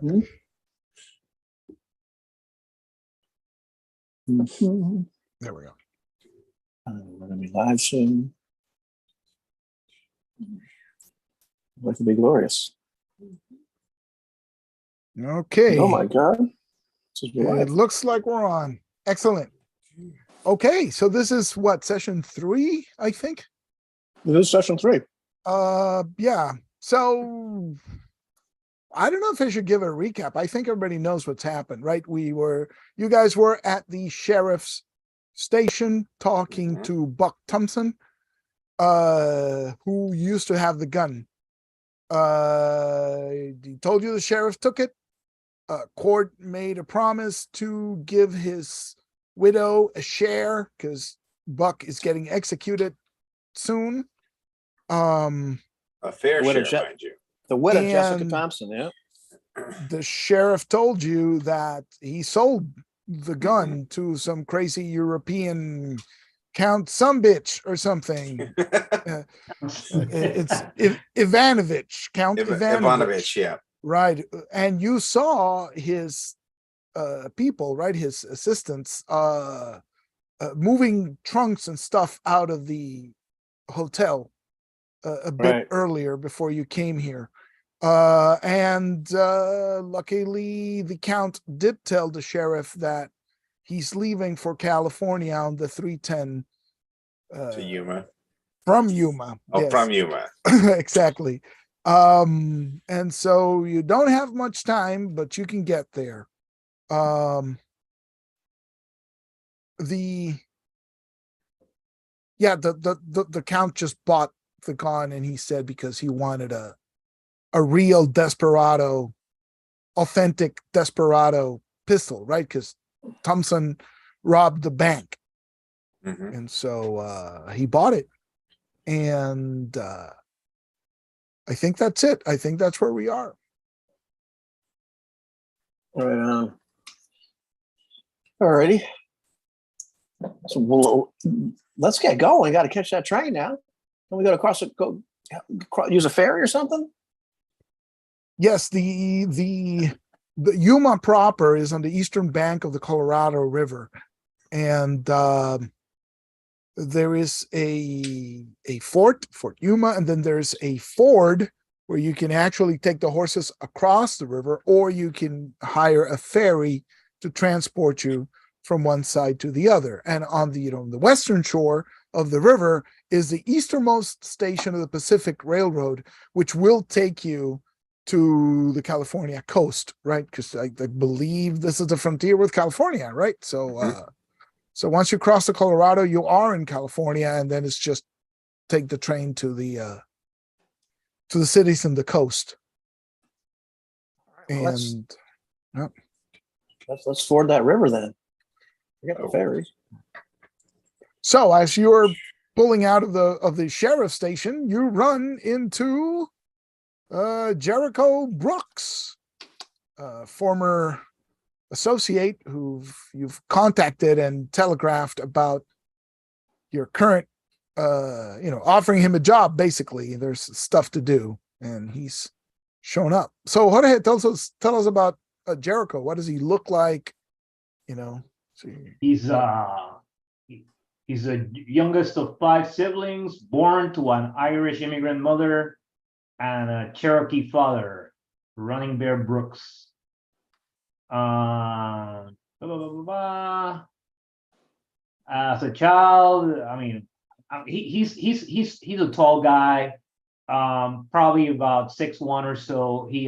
Mhm. Mhm. There we go. We're gonna be live soon. Like to be glorious. Okay. Oh my God. This is It live. looks like we're on. Excellent. Okay, so this is what, session 3, I think? This is session 3. Yeah. So I don't know if I should give a recap. I think everybody knows what's happened, right? You guys were at the sheriff's station talking to Buck Thompson, who used to have the gun. He told you the sheriff took it. Court made a promise to give his widow a share because Buck is getting executed soon. A fair share, mind you. The widow, Jessica Thompson, yeah. The sheriff told you that he sold the gun to some crazy European Count some bitch or something. It's Ivanovich, Count Ivanovich. Yeah. Right. And you saw his people, right? His assistants moving trunks and stuff out of the hotel a bit earlier before you came here. And luckily the Count did tell the sheriff that he's leaving for California on the 310 to Yuma. From Yuma. Oh, yes. From Yuma. Exactly. And so you don't have much time, but you can get there. The Count just bought the gun, and he said because he wanted a real desperado, authentic desperado pistol, right? Because Thompson robbed the bank. Mm-hmm. And so he bought it. And I think that's it. I think that's where we are. All righty. So let's get going. We got to catch that train now. Can we go use a ferry or something? Yes, the Yuma proper is on the eastern bank of the Colorado River, and there is a Fort Yuma, and then there's a ford where you can actually take the horses across the river, or you can hire a ferry to transport you from one side to the other. And on the the western shore of the river is the easternmost station of the Pacific Railroad, which will take you to the California coast, right? Because I believe this is the frontier with California, right? So so once you cross the Colorado, you are in California, and then it's just take the train to the cities in the coast. Well, and let's ford that river then. Forget the ferry. So as you're pulling out of the sheriff's station, you run into Jericho Brooks, former associate who you've contacted and telegraphed about your current offering him a job. Basically, there's stuff to do, and he's shown up. So Jorge, tell us about Jericho. What does he look like? He's the youngest of 5 siblings, born to an Irish immigrant mother and a Cherokee father, Running Bear Brooks. As a child, I mean, he's a tall guy, probably about 6'1" or so. He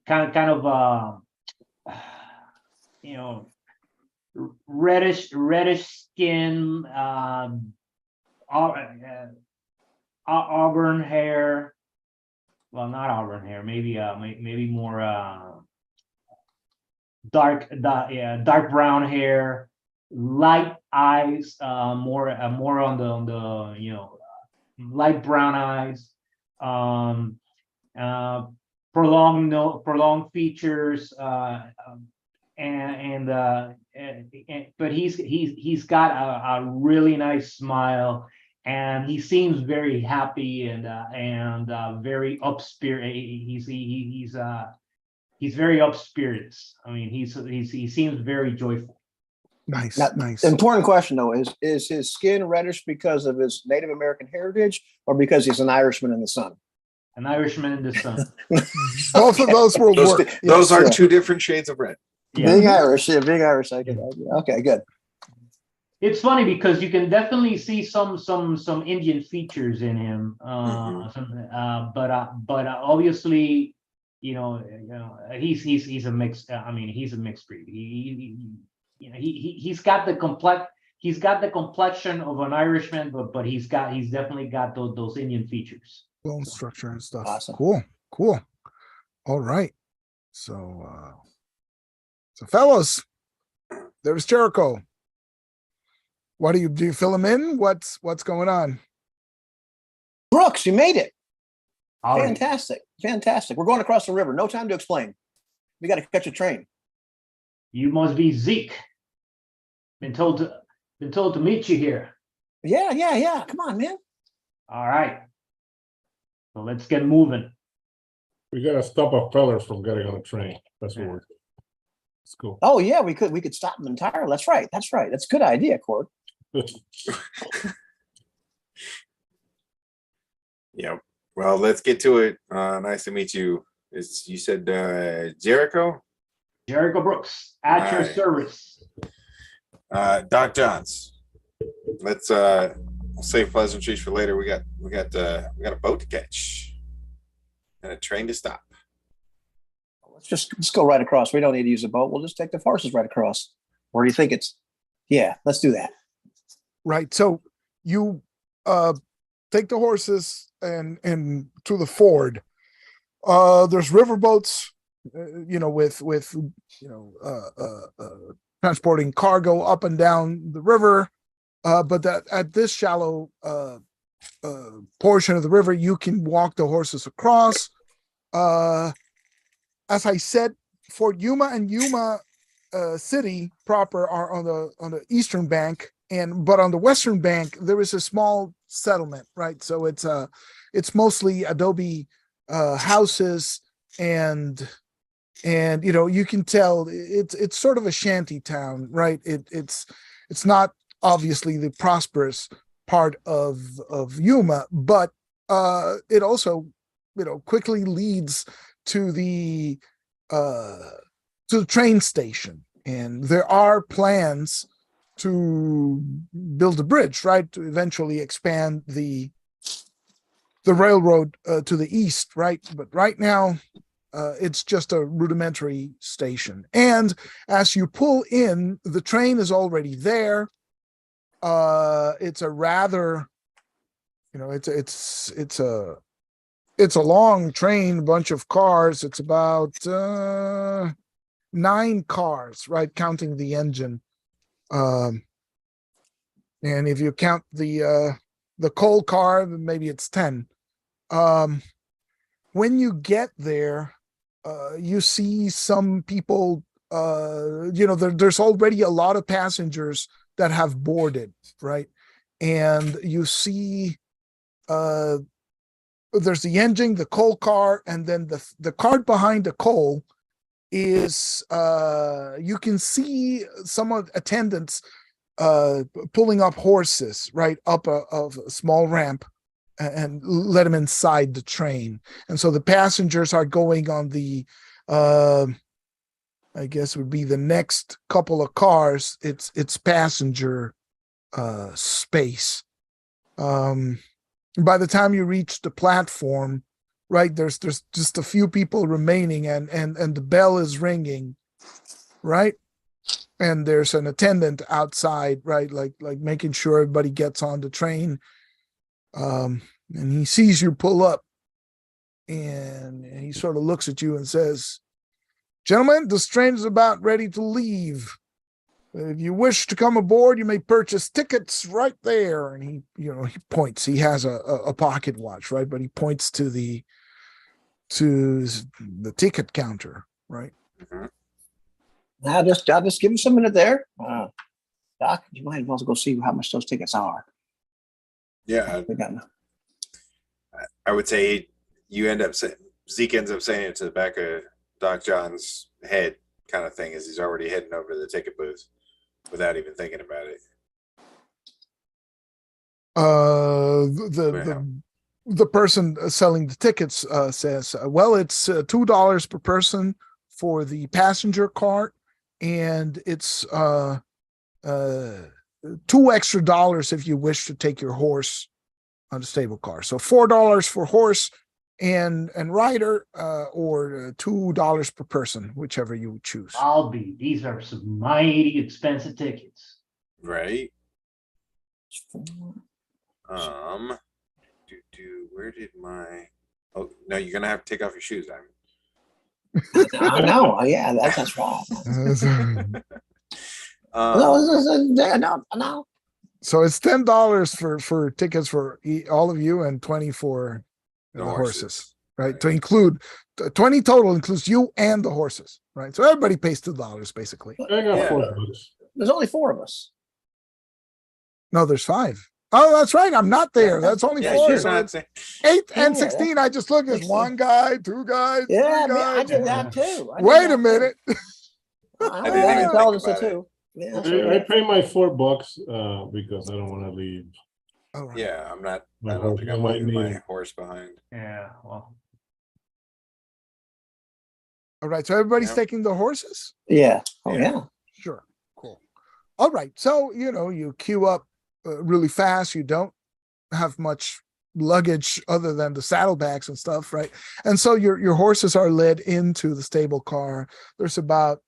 kind of reddish skin, auburn hair. Well, not auburn hair, maybe more dark brown hair, light eyes, more on the light brown eyes, prolonged features, but he's got a really nice smile, and he seems very happy and very up spirit. he's very up spirits. I mean, he seems very joyful. Nice, Now, nice. important question though, is his skin reddish because of his Native American heritage or because he's an Irishman in the sun? An Irishman in the sun. Both of those will Those, work. those are Yeah. two different shades of red. Yeah. Being Irish, yeah, being Irish. Okay, good. It's funny because you can definitely see some Indian features in him, but obviously, he's a mixed. I mean, he's a mixed breed. He's got the complexion of an Irishman, but he's definitely got those Indian features. Bone structure and stuff. Awesome. Cool. All right. So fellas, there's Jericho. What do you fill him in? What's going on? Brooks, you made it. All right. Fantastic. We're going across the river. No time to explain. We got to catch a train. You must be Zeke. Been told to meet you here. Yeah. Come on, man. All right. So let's get moving. We gotta stop our fellas from getting on a train. That's what we're doing. Let's go. Oh yeah, we could stop them entirely. That's right. That's a good idea, Court. Yeah. Well, let's get to it. Nice to meet you. You said Jericho? Jericho Brooks, at your Alright. service. Doc Johns. Let's we'll save pleasantries for later. We got a boat to catch and a train to stop. Let's go right across. We don't need to use a boat. We'll just take the horses right across. Where do you think it's? Yeah, let's do that. Right. So you take the horses and to the ford. There's riverboats, with transporting cargo up and down the river. But that at this shallow portion of the river, you can walk the horses across. As I said, Fort Yuma and Yuma City proper are on the eastern bank, but on the western bank there is a small settlement, right? So it's mostly adobe houses, and you can tell it's sort of a shanty town, right? It's not obviously the prosperous part of Yuma, but it also quickly leads to the train station, and there are plans to build a bridge, right, to eventually expand the railroad to the east, right? But right now it's just a rudimentary station, and as you pull in, the train is already there. It's a rather, it's a long train, a bunch of cars. It's about 9 cars, right, counting the engine. And if you count the coal car, then maybe it's 10. When you get there, you see some people. There's already a lot of passengers that have boarded, right? And you see there's the engine, the coal car, and then the cart behind the coal is you can see some of attendants pulling up horses right up a small ramp and let them inside the train. And so the passengers are going on the I guess would be the next couple of cars. It's passenger space. By the time you reach the platform, right, there's just a few people remaining, and the bell is ringing, right? And there's an attendant outside, right, like making sure everybody gets on the train. And he sees you pull up, and he sort of looks at you and says, "Gentlemen, this train is about ready to leave. If you wish to come aboard, you may purchase tickets right there." And he points. He has a pocket watch, right? But he points to the ticket counter, right? Mhm. I'll just give him some minute there. Doc, you might as well go see how much those tickets are. Yeah, We got I would say Zeke ends up saying it to the back of Doc John's head kind of thing as he's already heading over to the ticket booth without even thinking about it. The person selling the tickets says, well, it's $2 per person for the passenger cart, and it's $2 extra if you wish to take your horse on the stable car. So $4 for horse and rider, or $2 per person, whichever you would choose. These are some mighty expensive tickets. Right. Where did my? Oh no, you're gonna have to take off your shoes. I know. Yeah, that's right. No. So it's $10 for tickets for all of you, and 20 for the horses, right? To include 20 total includes you and the horses, right? So everybody pays $2 basically. I got Yeah. $4. There's only 4 of us. No, there's 5. Oh, that's right. I'm not there. That's only Yeah, 4. you're So not it's saying. 8 and Yeah, 16. I just look at 16. 1 guy, 2 guys, 3 Yeah, man, I guys. did that too. Wait a minute. I didn't even think Intelligence about it. too. Yeah, so I pay my $4 because I don't want to leave. All right. Yeah, I'm not. My I don't horse, think I I'm might leaving need my it. horse behind. Yeah, well, All right. So everybody's Yeah. taking the horses? yeah. Oh Yeah. yeah. Sure. Cool. All right. So, you queue up really fast. You don't have much luggage other than the saddlebags and stuff, right? And so your horses are led into the stable car. There's about,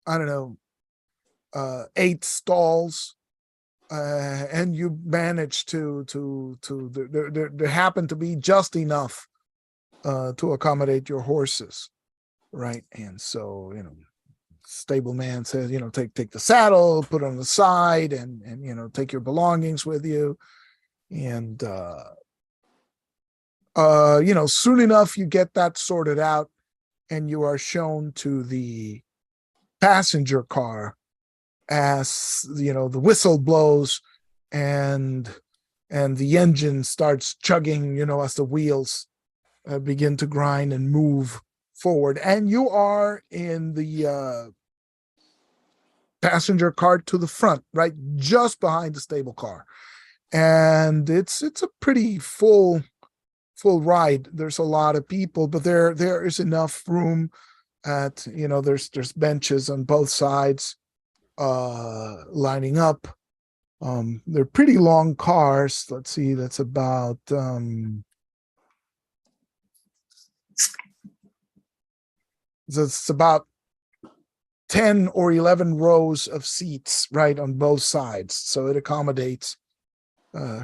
I don't know, 8 stalls, and you manage to there happen to be just enough to accommodate your horses, right? And so stableman says, take the saddle, put it on the side, and take your belongings with you, and soon enough you get that sorted out, and you are shown to the passenger car as the whistle blows and the engine starts chugging, as the wheels begin to grind and move forward, and you are in the passenger car to the front, right, just behind the stable car, and it's a pretty full ride. There's a lot of people, but there is enough room at there's benches on both sides lining up. They're pretty long cars. Let's see, that's about it's about 10 or 11 rows of seats right on both sides, so it accommodates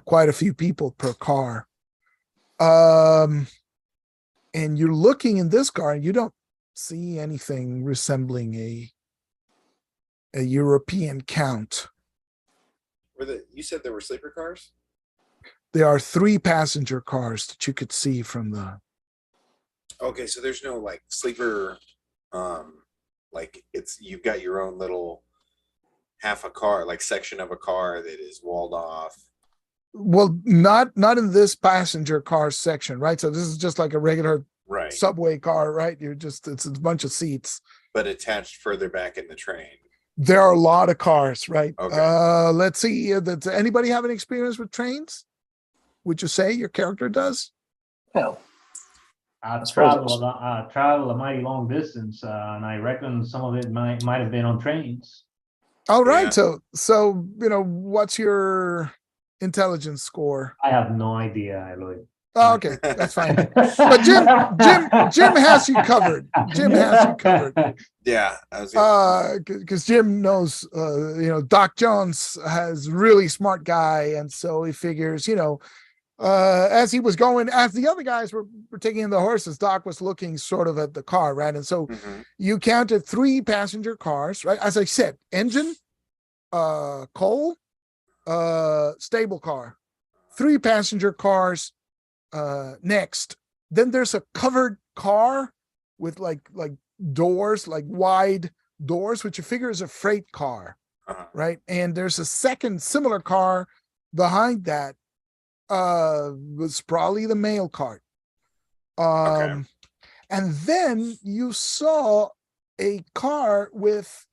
quite a few people per car. And you're looking in this car and you don't see anything resembling a European count. You said there were sleeper cars? There are 3 passenger cars that you could see from the. Okay, so there's no like sleeper, like you've got your own little half a car, like section of a car that is walled off. Well, not in this passenger car section, right? So this is just like a regular Right. subway car, right? It's a bunch of seats. But attached further back in the train. There are a lot of cars, right? Okay. Let's see. Does anybody have an experience with trains? Would you say your character does? Hell. I As far as travel a mighty long distance, and I reckon some of it might have been on trains. All right. Yeah. So what's your intelligence score? I have no idea, Eloy. Oh, okay, that's fine. But Jim has you covered. Jim has you covered. Yeah, I was Because Jim knows, Doc Jones has really smart guy, and so he figures, as he was going, as the other guys were taking in the horses, Doc was looking sort of at the car, right? And so you counted 3 passenger cars, right? As I said, engine, coal, stable car, 3 passenger cars. Next, then there's a covered car with like doors, like wide doors, which you figure is a freight car, right? And there's a second similar car behind that. Was probably the mail cart. Okay. And then you saw a car with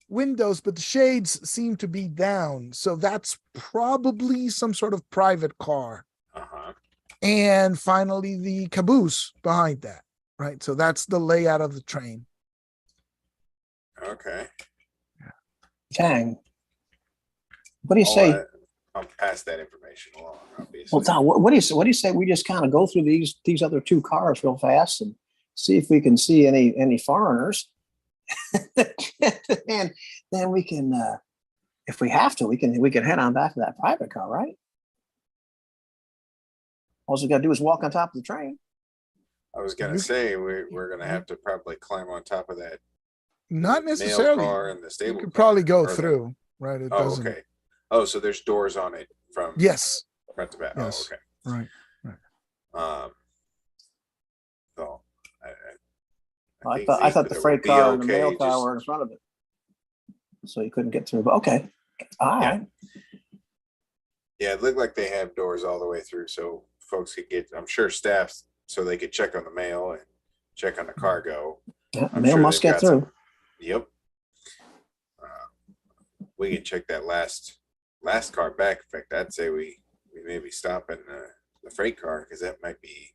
windows, but the shades seem to be down. So that's probably some sort of private car. Uh-huh. And finally, the caboose behind that, right? So that's the layout of the train. Okay. Dang. What do you say? I'll pass that information along, obviously. Well, Tom, what do you say we just kind of go through these other two cars real fast and see if we can see any foreigners, and then we can, if we have to, we can head on back to that private car, right? All we got to do is walk on top of the train. I was gonna say we're gonna have to probably climb on top of that Not mail necessarily. car and the You stable. could probably go or the- through, right? It Oh, doesn't. okay. Oh, so there's doors on it from Yes. front to back. Yes. Oh, okay. Right. So I think thought Zeke the would freight be car and the mail okay, car just- were in front of it, so you couldn't get through. But okay, all Yeah. right. Yeah, it looked like they have doors all the way through, so folks could get. I'm sure staffs, so they could check on the mail and check on the cargo. Yeah, I'm mail sure must they've get got some- through. Yep. We can check that last car back. In fact, I'd say we maybe stop in the freight car because that might be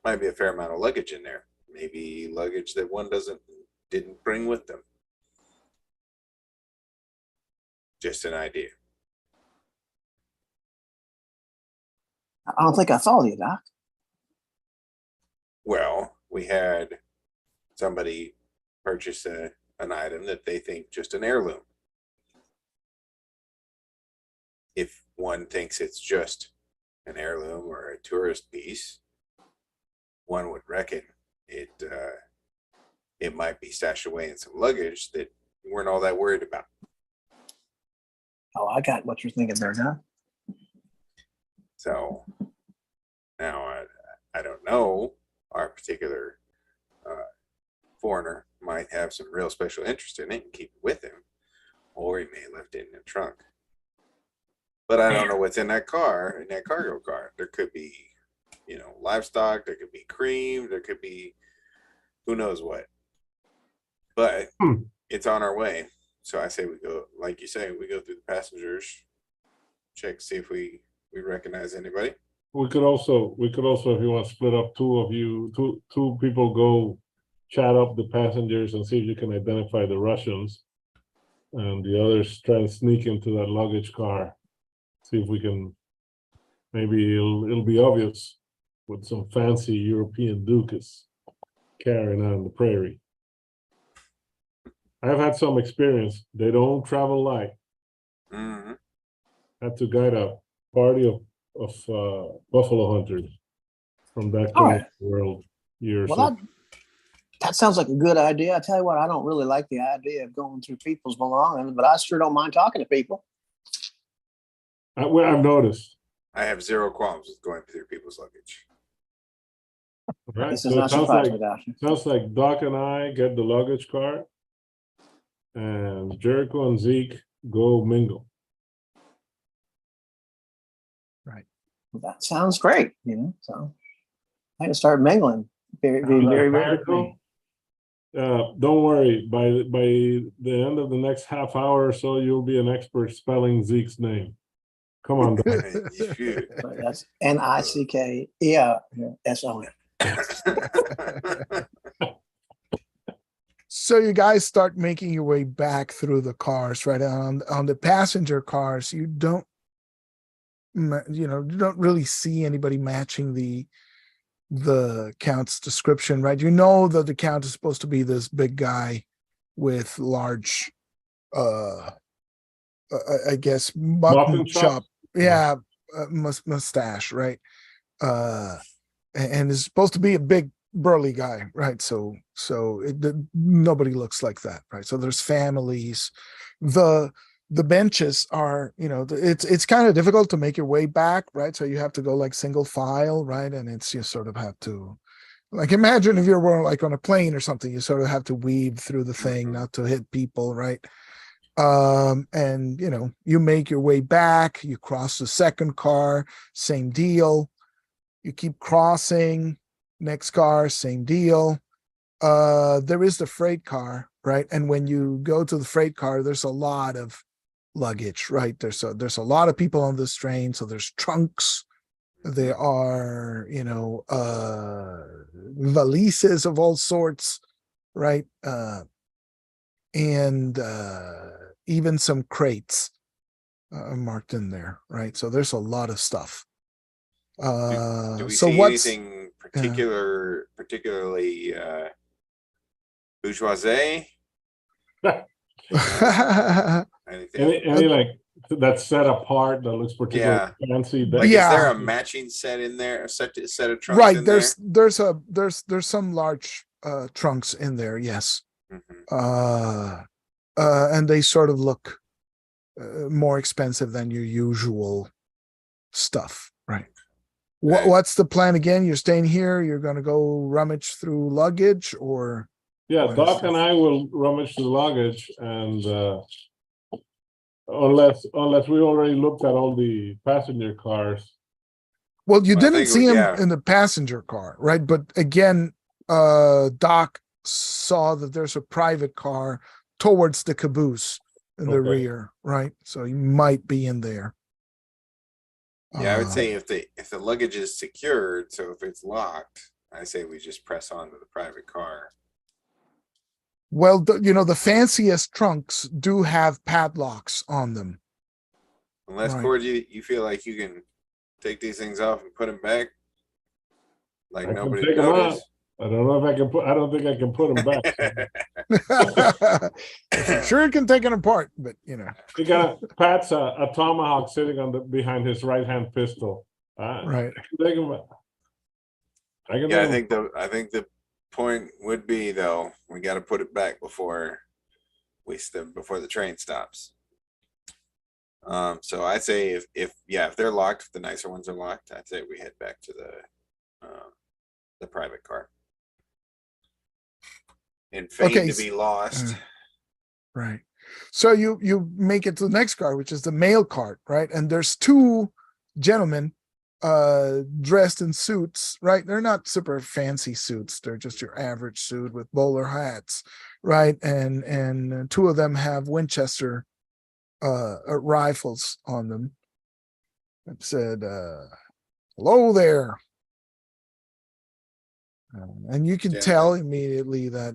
a fair amount of luggage in there. Maybe luggage that one didn't bring with them. Just an idea. I don't think I follow you, Doc. Well, we had somebody purchase an item that they think just an heirloom. If one thinks it's just an heirloom or a tourist piece, one would reckon it might be stashed away in some luggage that you weren't all that worried about. Oh, I got what you're thinking there, Doc. So now I don't know. Our particular foreigner might have some real special interest in it and keep it with him, or he may have left it in the trunk. But I don't know what's in that car, in that cargo car. There could be, livestock. There could be cream. There could be who knows what. But it's on our way. So I say we go, like you say, we go through the passengers, check, see if we recognize anybody. We could also, if you want to split up two people go chat up the passengers and see if you can identify the Russians. And the others try to sneak into that luggage car. See if we can, maybe it'll be obvious what some fancy European Duke is carrying on the prairie. I've had some experience. They don't travel light. Mm-hmm. Had to guide a party of buffalo hunters from that All corner right. of the world years Well, that sounds like a good idea. I tell you what, I don't really like the idea of going through people's belongings, but I sure don't mind talking to people. I've noticed. I have zero qualms with going through people's luggage. Right? This So does it not sounds surprise like me, Doctor. sounds like Doc and I get the luggage cart, and Jericho and Zeke go mingle. That sounds great. So I can start mingling. Very, very, very. Jericho, don't worry. By the end of the next half hour or so, you'll be an expert spelling Zeke's name. Come on, Doc. So that's Nick. Yeah, SON. So you guys start making your way back through the cars, right? On the passenger cars, you don't really see anybody matching the Count's description, right? You know that the Count is supposed to be this big guy with large, I guess, mutton chop, yeah, mustache, right? And is supposed to be a big burly guy, right? So nobody looks like that, right? So there's families. The benches are, it's kind of difficult to make your way back, right? So you have to go like single file, right? And it's, you sort of have to, like, imagine if you're like on a plane or something, you sort of have to weave through the thing, not to hit people, right? And you make your way back, you cross the second car, same deal. You keep crossing, next car, same deal. there is the freight car, right? And when you go to the freight car, there's a lot of luggage, right? There's a lot of people on this train, so there's trunks. There are, valises of all sorts, right? And even some crates marked in there, right? So there's a lot of stuff. Do we So see what's anything particularly bourgeoisie? Anything? Any like that's set apart that looks particularly Yeah. fancy. Like, is there Yeah. a matching set in there? A set of trunks right? in there? There's some large trunks in there, yes. Mhm. And they sort of look more expensive than your usual stuff, right? Okay. What's the plan again? You're staying here. You're going to go rummage through luggage, or Yeah, what is Doc it? and I will rummage the luggage, and unless we already looked at all the passenger cars. Well, you Well, I didn't think see him yeah. in the passenger car, right? But again, Doc saw that there's a private car towards the caboose in the Okay. rear, right? So he might be in there. Yeah, I would Uh, say if the luggage is secured, so if it's locked, I say we just press on to the private car. Well, the fanciest trunks do have padlocks on them. Unless Right. Cord, you feel like you can take these things off and put them back, like I can nobody take 'em out. noticed. I don't know if I can put. I don't think I can put them back. For sure, it can take it apart, but You got Pat's a tomahawk sitting on behind his right hand pistol. right. I can take him back. I can Yeah, take 'em I think the point would be though, we got to put it back before before the train stops. So I'd say if they're locked, if the nicer ones are locked, I'd say we head back to the private car. And feign Okay, to be lost. Right. So you make it to the next car, which is the mail cart, right? And there's two gentlemen dressed in suits, right? They're not super fancy suits. They're just your average suit with bowler hats, right? And two of them have Winchester rifles on them. It said, hello there. And you can tell immediately that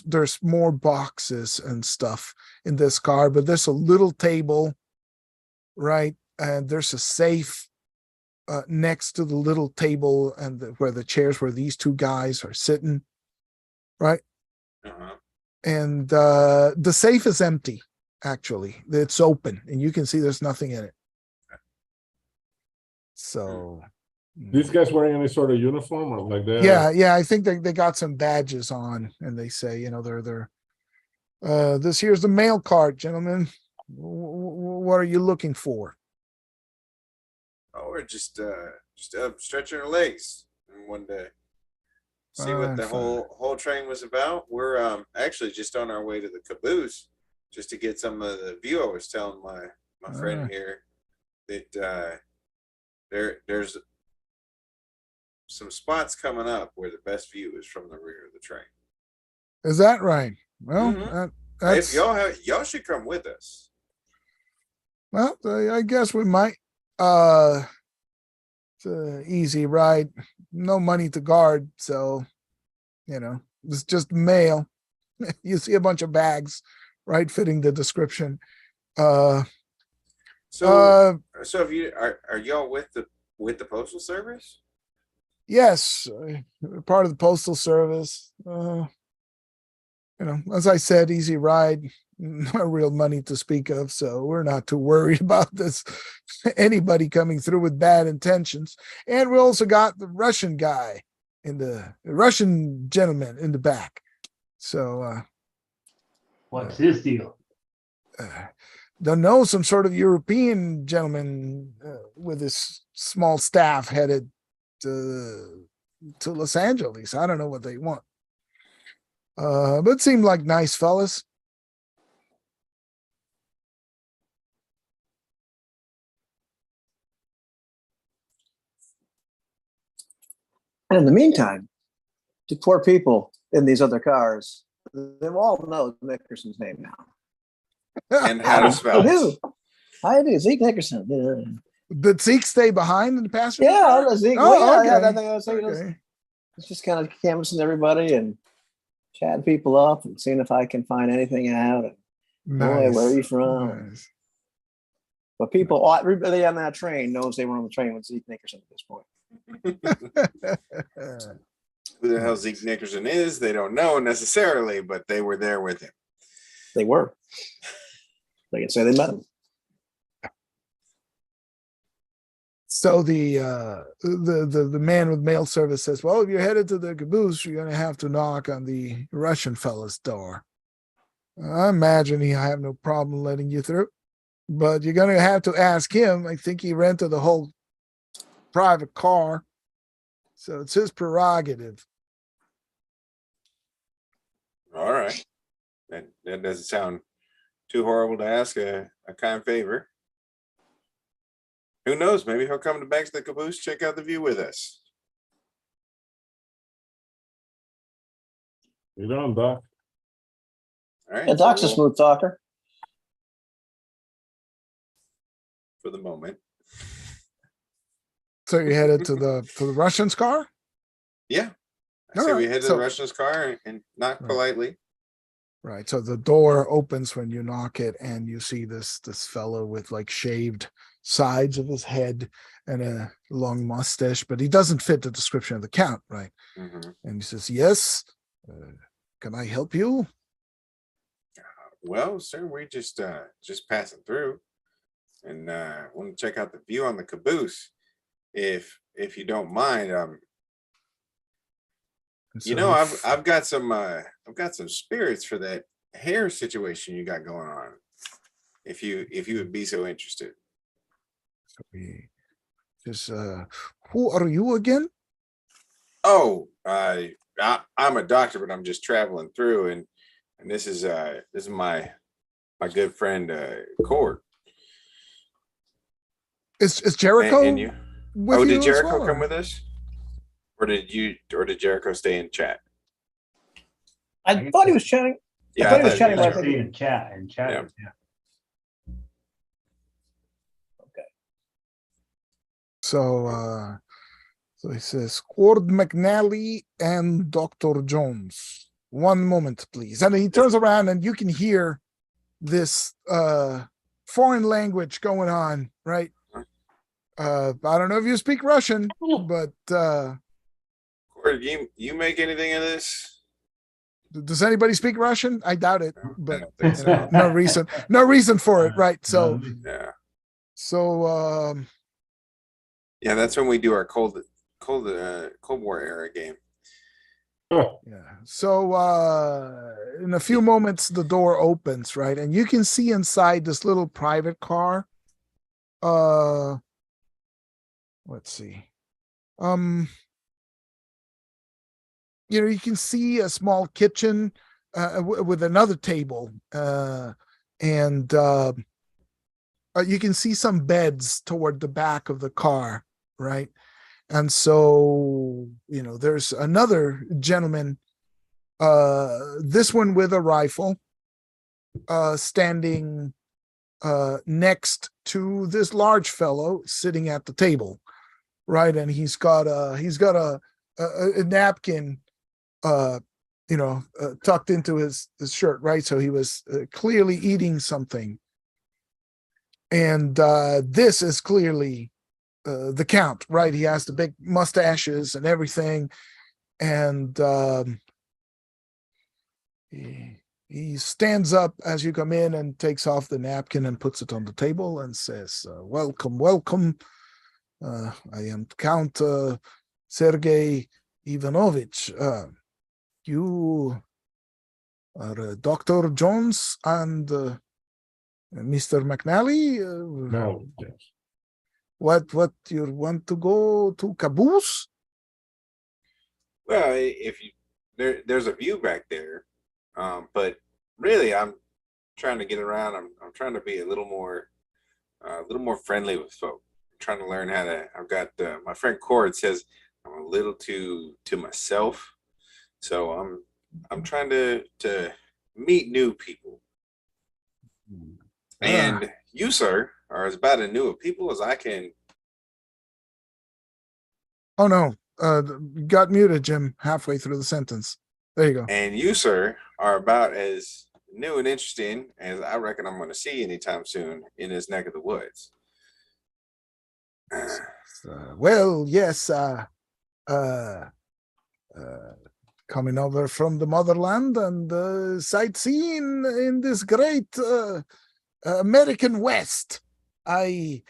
there's more boxes and stuff in this car, but there's a little table, right? And there's a safe next to the little table and where the chairs where these two guys are sitting, right? Uh-huh. And the safe is empty. Actually, it's open, and you can see there's nothing in it. So. These guys wearing any sort of uniform or like that? Yeah, I think they got some badges on, and they say, they're this here's the mail cart, gentlemen. What are you looking for? Oh, we're just stretching our legs one day. See what the whole train was about. We're actually just on our way to the caboose just to get some of the view. I was telling my friend here that there's some spots coming up where the best view is from the rear of the train. Is that right? Well, if y'all should come with us. Well, I guess we might. It's an easy ride. No money to guard, so it's just mail. You see a bunch of bags, right, fitting the description. So if you are y'all with the Postal Service? Yes, part of the Postal Service. As I said, easy ride, no real money to speak of, so we're not too worried about this. Anybody coming through with bad intentions. And we also got the Russian guy the Russian gentleman in the back. So what's his deal? Don't know, some sort of European gentleman with his small staff headed to Los Angeles. I don't know what they want. But seemed like nice fellas. And in the meantime, The poor people in these other cars, they all know Nickerson's name now. And how to spell it. I do. Zeke Nickerson. Yeah. Did Zeke stay behind in the passenger? Yeah, car? I know Zeke. Oh, Well, yeah, okay. I think I was saying Okay. it's just kind of canvassing everybody and chatting people up and seeing if I can find anything out. And, boy, where are you from? Nice. But people, everybody on that train knows they were on the train with Zeke Nickerson at this point. Who the hell Zeke Nickerson is, they don't know necessarily, but they were there with him. They were. They can say they met him. So the man with mail service says, well, if you're headed to the caboose, you're going to have to knock on the Russian fella's door. I imagine he'll have no problem letting you through, but you're going to have to ask him. I think he rented the whole private car, so it's his prerogative. All right. That doesn't sound too horrible to ask a kind favor. Who knows? Maybe he'll come back to the caboose, check out the view with us. You're on, Doc. All right. Yeah, Doc's a so smooth talker. for the moment. So you're headed to the Russian's car? Yeah. I All say we right, head to so- the Russian's car and knock Right. politely. Right. So the door opens when you knock it, and you see this fellow with like shaved sides of his head and a long mustache, but he doesn't fit the description of the count, right? Mhm. And he says, "Yes, can I help you?" Well, sir, we just passing through and want to check out the view on the caboose. If you don't mind, And you so know, he I've got some spirits for that hair situation you got going on. If you would be so interested. So he says, "Who are you again?" Oh, I'm a doctor, but I'm just traveling through, and this is my good friend Cord. Is Jericho And you? with Oh, you did as Jericho well, come or- with us? Or did Jericho stay in chat? I thought he was chatting. Yeah, thought he was he chatting, but I was. think In chat, Yeah. yeah. So so he says, Cord McNally and Dr. Jones. One moment, please. And he turns around and you can hear this foreign language going on, right? I don't know if you speak Russian, but Cord, you make anything of this? does anybody speak Russian? I doubt it, I but don't think you so. know, no reason for it, right? So Yeah, yeah. That's when we do our Cold War era game. yeah. So in a few moments the door opens, right? And you can see inside this little private car. Let's see. You know, you can see a small kitchen with another table, and you can see some beds toward the back of the car, right? And so, you know, there's another gentleman, this one with a rifle, standing next to this large fellow sitting at the table, right? And he's got a napkin, tucked into his shirt, right? So he was clearly eating something. And this is clearly the Count, right? He has the big mustaches and everything. And he stands up as you come in and takes off the napkin and puts it on the table and says, welcome, welcome. I am Count Sergei Ivanovich. You are Dr. Jones and Mr. McNally. No, yes. What you want to go to caboose? Well, if you there's a view back there, but really, I'm trying to get around. I'm trying to be a little more friendly with folk. I'm trying to learn how to. I've got my friend Cord says I'm a little too to myself, So I'm trying to meet new people. And you, sir, are as about as new of people as I can. Oh no, you got muted, Jim, halfway through the sentence. There you go. And you, sir, are about as new and interesting as I reckon I'm going to see anytime soon in this neck of the woods. Well, yes, coming over from the motherland and sightseeing in this great American West. You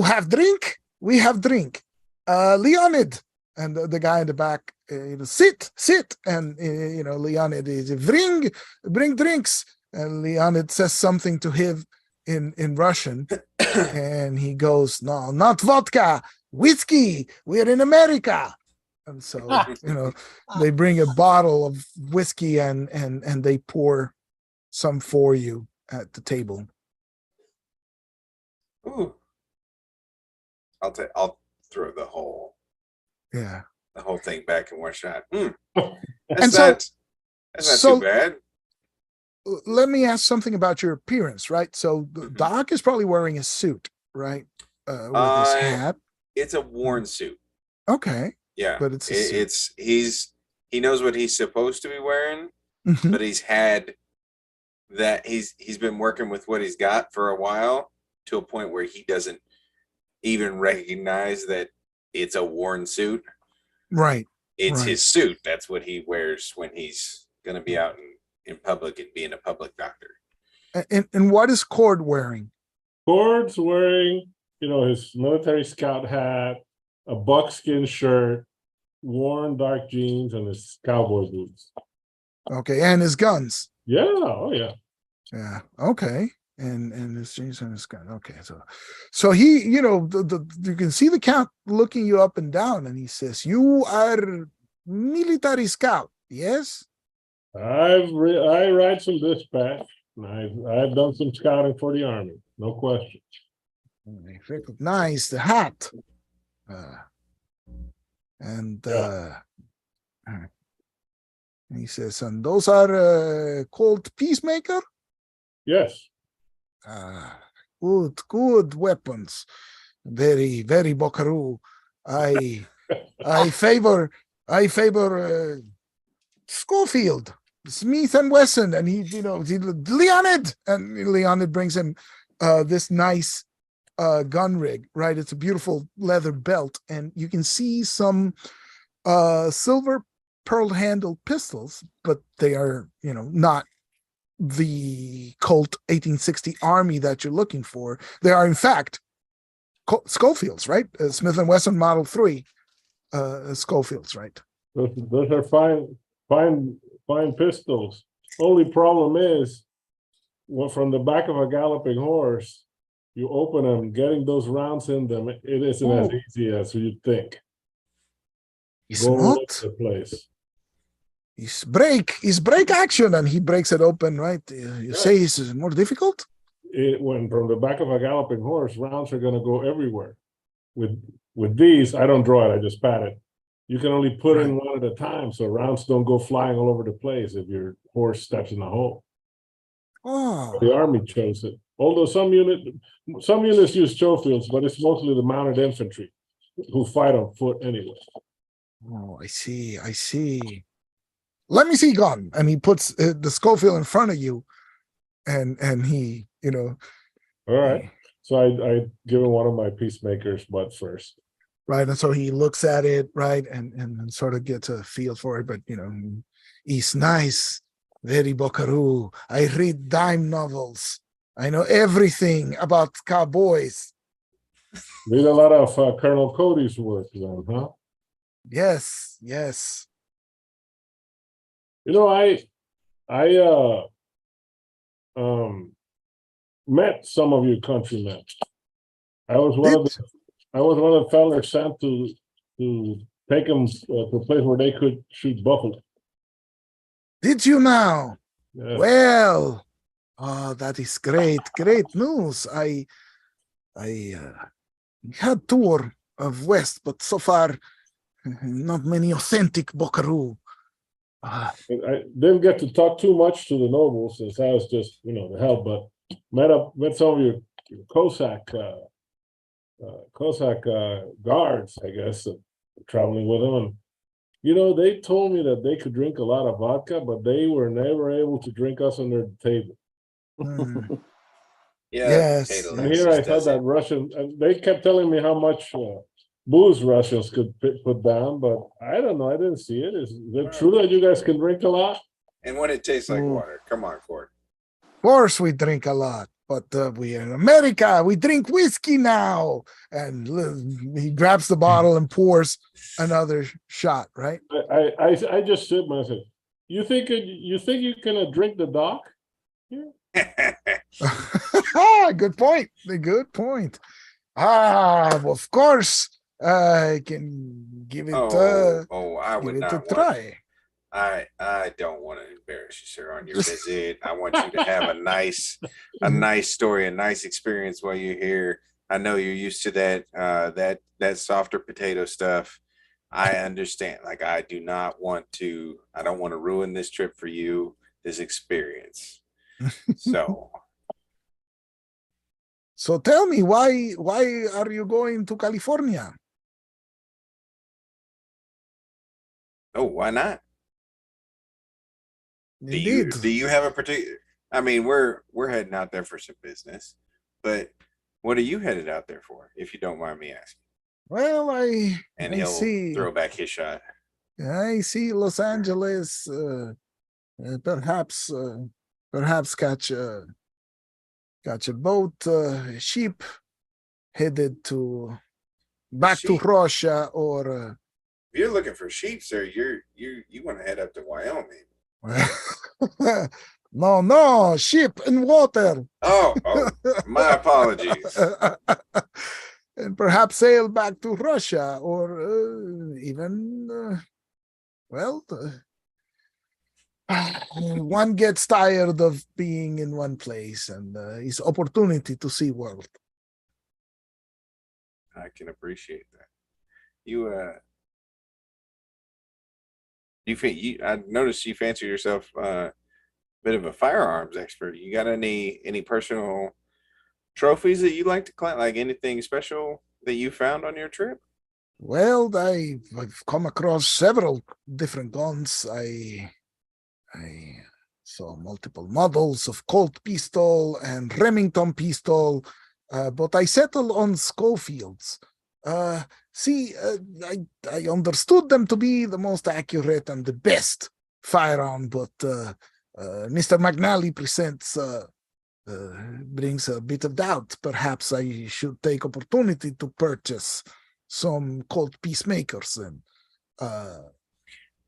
have drink? We have drink. Leonid. And the guy in the back, sit. And, Leonid is, bring drinks. And Leonid says something to him in Russian. And he goes, no, not vodka, whiskey. We're in America. And so, they bring a bottle of whiskey and they pour some for you at the table. Ooh. I'll throw the whole thing back in one shot. That's not too bad. Let me ask something about your appearance, right? So Doc is probably wearing a suit, right? With his hat. It's a worn suit. Okay. Yeah, but he knows what he's supposed to be wearing, but he's been working with what he's got for a while to a point where he doesn't even recognize that it's a worn suit. Right. It's his suit. That's what he wears when he's going to be out in public and being a public doctor. And what is Cord wearing? Cord's wearing, his military scout hat, a buckskin shirt, worn dark jeans, and his cowboy boots. Okay, and his guns. Yeah, oh yeah. Yeah, okay. And his jeans and his gun. Okay, so he, you can see the Count looking you up and down, and he says, "You are military scout, yes?" I write some dispatch. I've done some scouting for the Army, no question. I recognize the hat. He says, and those are called Peacemaker? Yes. Good weapons. Very, very Buckaroo. I favor Schofield, Smith and Wesson, and Leonid, and Leonid brings him this nice gun rig, right? It's a beautiful leather belt, and you can see some silver pearl handled pistols, but they are, not the Colt 1860 Army that you're looking for. They are, in fact, Schofields, right? Smith and Wesson Model 3 Schofields, right? Those are fine pistols. Only problem is, from the back of a galloping horse, you open them, getting those rounds in them, it isn't as easy as you'd think. It's not the place. It's break action, and he breaks it open, right? You say it's more difficult? When from the back of a galloping horse, rounds are going to go everywhere. With these, I don't draw it, I just pat it. You can only put in one at a time, so rounds don't go flying all over the place if your horse steps in the hole. Oh. The Army chose it. Although some units use Schofields, but it's mostly the mounted infantry who fight on foot anyway. Oh, I see. Let me see gun. And he puts the Schofield in front of you, and he, All right. So I give him one of my peacemakers, but first. Right, and so he looks at it, right, and sort of gets a feel for it. But it's nice, very Buckaroo. I read dime novels. I know everything about cowboys. Read a lot of Colonel Cody's work, then, huh? Yes. I met some of you countrymen. I was one of the fellas sent to take them to a place where they could shoot buffalo. Did you now? Yeah. Well, that is great news. I had tour of West, but so far Not many authentic Buckaroo. I didn't get to talk too much to the nobles since I was just, the help, but met some of your Cossack guards, I guess, traveling with them. And, they told me that they could drink a lot of vodka, but they were never able to drink us under the table. Yeah, Yes. potato And juice here I does thought that it. Russian, and they kept telling me how much booze Russians could put down, but I don't know. I didn't see it. Is it true that you guys can drink a lot? And when it tastes like Mm. water, come on, Cord. Of course, we drink a lot, but we in America, we drink whiskey now. And he grabs the bottle and pours another shot, right? I just said myself, you think you can drink the dock? Good point. Good point. Of course, I can give it I would give it a not want. try. I don't want to embarrass you, sir, on your visit. I want you to have a nice story, a nice experience while you're here. I know you're used to that softer potato stuff. I understand. Like, I don't want to ruin this trip for you, this experience. So tell me, why are you going to California? why not? Indeed. Do you have a particular? I mean, we're heading out there for some business, but what are you headed out there for, if you don't mind me asking? Well, And I he'll see. throw back his shot. I see Los Angeles. Perhaps catch a boat, a ship headed back to Sheep. Russia, or If you're looking for sheep, sir, you want to head up to Wyoming. no, ship and water. Oh, my apologies. And perhaps sail back to Russia, or even, one gets tired of being in one place, and it's opportunity to see world. I can appreciate that. You I noticed you fancy yourself a bit of a firearms expert. You got any personal trophies that you like to collect, like anything special that you found on your trip? Well, I've come across several different guns. I saw multiple models of Colt pistol and Remington pistol, but I settled on Schofields. I understood them to be the most accurate and the best firearm, but Mr. McNally brings a bit of doubt. Perhaps I should take opportunity to purchase some Colt peacemakers, and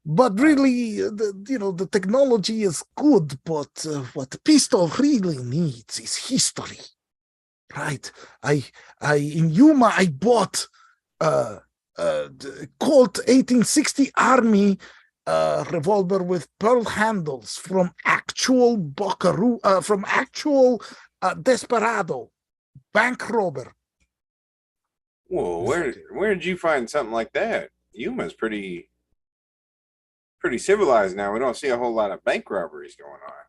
but really, the technology is good, but what the pistol really needs is history, right? In Yuma, I bought the Colt 1860 Army revolver with pearl handles from actual Buckaroo, from actual desperado, bank robber. Whoa, where did you find something like that? Yuma's pretty civilized now. We don't see a whole lot of bank robberies going on.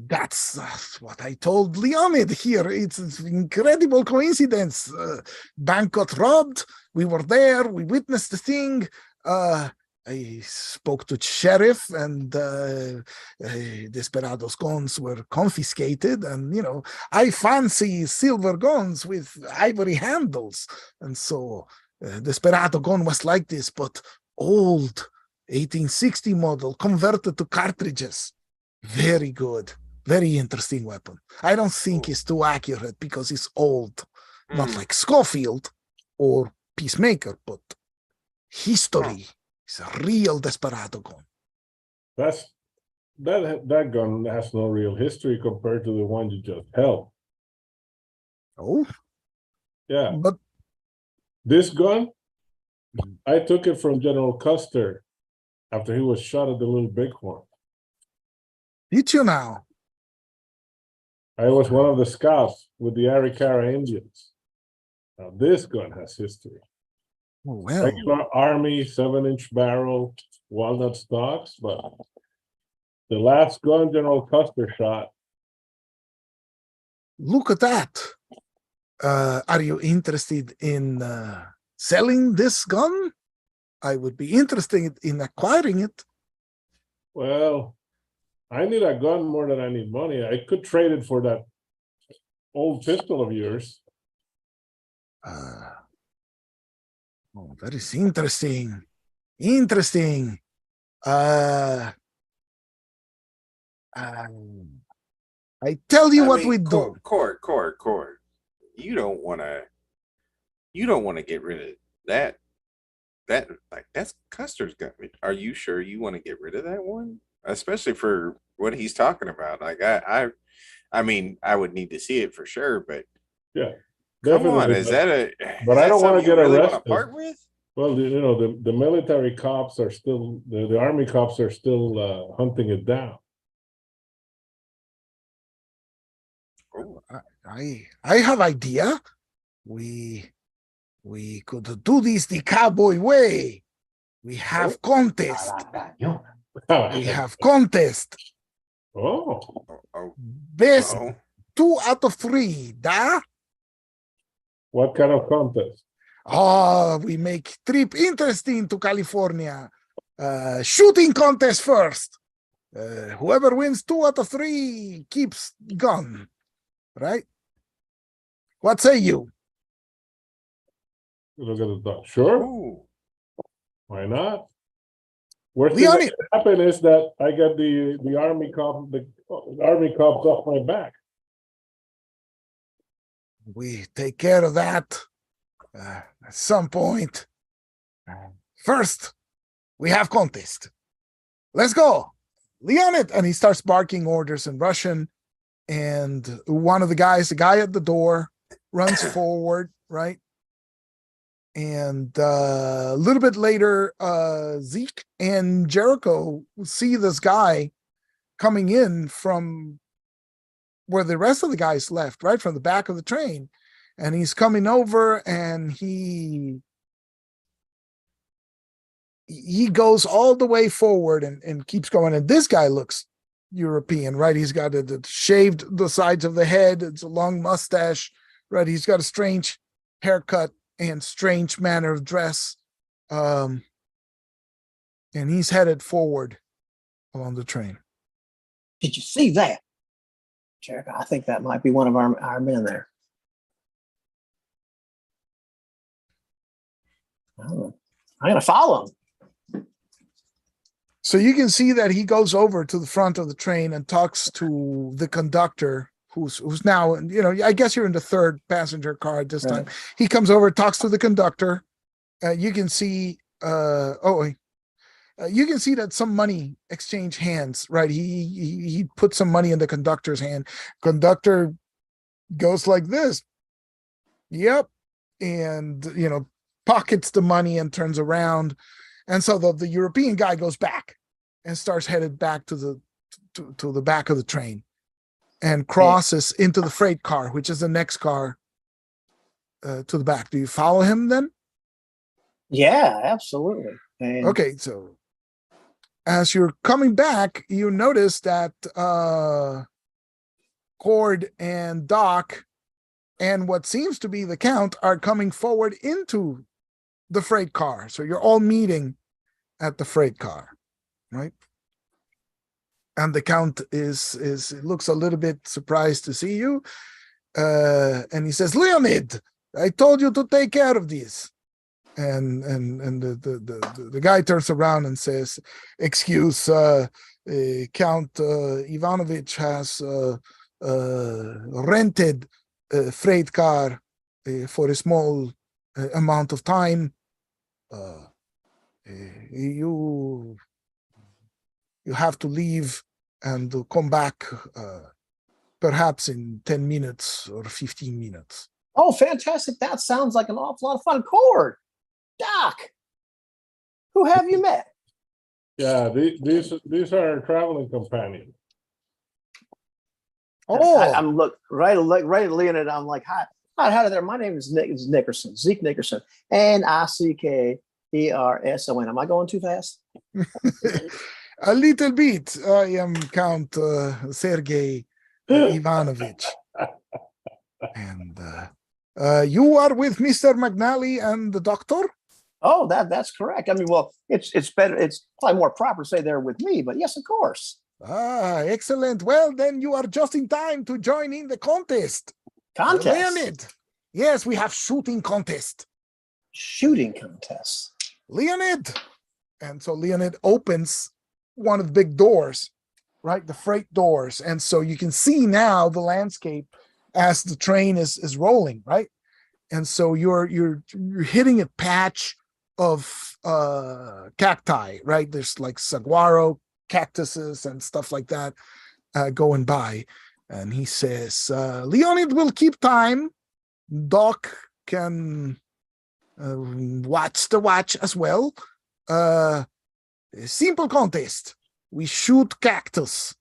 That's what I told Leonid here. It's an incredible coincidence. Bank got robbed. We were there. We witnessed the thing. I spoke to sheriff, and Desperado's guns were confiscated. And, I fancy silver guns with ivory handles. And so Desperado gun was like this, but old 1860 model converted to cartridges. Very good. Very interesting weapon. I don't think it's too accurate because it's old. Not like Schofield or Peacemaker, but history. It's a real Desperado gun. That gun has no real history compared to the one you just held. Oh? Yeah. But this gun, I took it from General Custer after he was shot at the Little Bighorn. did you now? I was one of the scouts with the Arikara Indians. Now this gun has history. Oh, well, Regular Army 7-inch barrel walnut stocks, but the last gun General Custer shot. look at that. Are you interested in selling this gun? I would be interested in acquiring it. Well, I need a gun more than I need money. I could trade it for that old pistol of yours. Oh, that is interesting. Interesting. I tell you what we do. Court. You don't want to get rid of that. That's Custer's gun. Are you sure you want to get rid of that one? Especially for what he's talking about. Like I mean, I would need to see it for sure, but Yeah, come on, definitely. is that a? But is I that don't wanna something you get really wanna arrested. part with? Well, the military cops are still, the Army cops are still hunting it down. Oh, I have idea. We could do this the cowboy way. We have contest. We have contest. Oh, oh, Best oh. 2 out of 3. Da? what kind of contest? We make trip interesting to California. Shooting contest first. Whoever wins 2 out of 3 keeps gun. Right? What say you? Look at the dog. Sure, Ooh. why not? Worst thing that Leonie, can happen is that I get the army cops off my back. we take care of that at some point. First, we have contest. Let's go. Leonid. And he starts barking orders in Russian. And one of the guy at the door, runs forward, right? And a little bit later, Zeke and Jericho see this guy coming in from where the rest of the guys left, right? From the back of the train. And he's coming over and he goes all the way forward and keeps going. And this guy looks European, right? He's got the shaved the sides of the head. It's a long mustache, right? He's got a strange haircut and strange manner of dress. And he's headed forward along the train. Did you see that? Jericho, I think that might be one of our men there. Oh, I'm gonna follow him. So you can see that he goes over to the front of the train and talks to the conductor, who's now, I guess you're in the third passenger car at this time. He comes over, talks to the conductor. You can see, you can see that some money exchange hands, right? He put some money in the conductor's hand. Conductor goes like this. Yep. And, pockets the money and turns around. And so the European guy goes back and starts headed back to the back of the train and crosses into the freight car, which is the next car to the back. Do you follow him then? Yeah, absolutely. And Okay, so as you're coming back, you notice that Cord and Doc and what seems to be the Count are coming forward into the freight car. So you're all meeting at the freight car, right? And the Count looks a little bit surprised to see you. And he says, Leonid, I told you to take care of this. And the guy turns around and says, excuse, Count Ivanovich has rented a freight car for a small amount of time. You have to leave and come back perhaps in 10 minutes or 15 minutes. oh, fantastic. That sounds like an awful lot of fun. Cord, Doc, who have you met? Yeah, these are traveling companions. Oh, I'm right at Leonid. I'm like, hi. How did there? My name is Nick. Is Nickerson. Zeke Nickerson. Nickerson. Am I going too fast? A little bit. I am Count Sergei Ivanovich. And you are with Mr. McNally and the doctor? Oh, that's correct. I mean, well, it's better. It's probably more proper to say they're with me, but yes, of course. Ah, excellent. Well, then you are just in time to join in the contest. Contest. Leonid. Yes, we have shooting contest. Shooting contest. Leonid. And so Leonid opens one of the big doors, right? The freight doors. And so you can see now the landscape as the train is rolling, right? And so you're hitting a patch of cacti, right? There's like saguaro cactuses and stuff like that going by. And he says, Leonid will keep time. Doc can watch the watch as well. Simple contest. We shoot cactus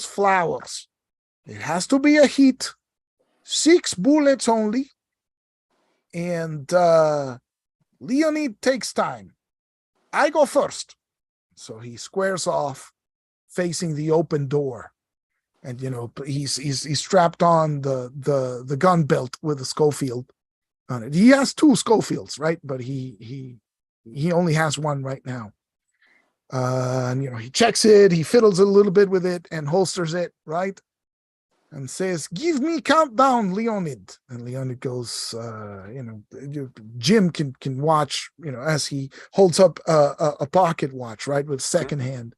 flowers. It has to be a hit. 6 bullets only. And Leonid takes time. I go first. So he squares off facing the open door. And he's strapped on the gun belt with a Schofield on it. He has 2 Schofields, right? But he only has one right now. And he checks it, he fiddles a little bit with it and holsters it, right? And says, "Give me countdown, Leonid." And Leonid goes, Jim can watch, as he holds up a pocket watch, right, with second hand.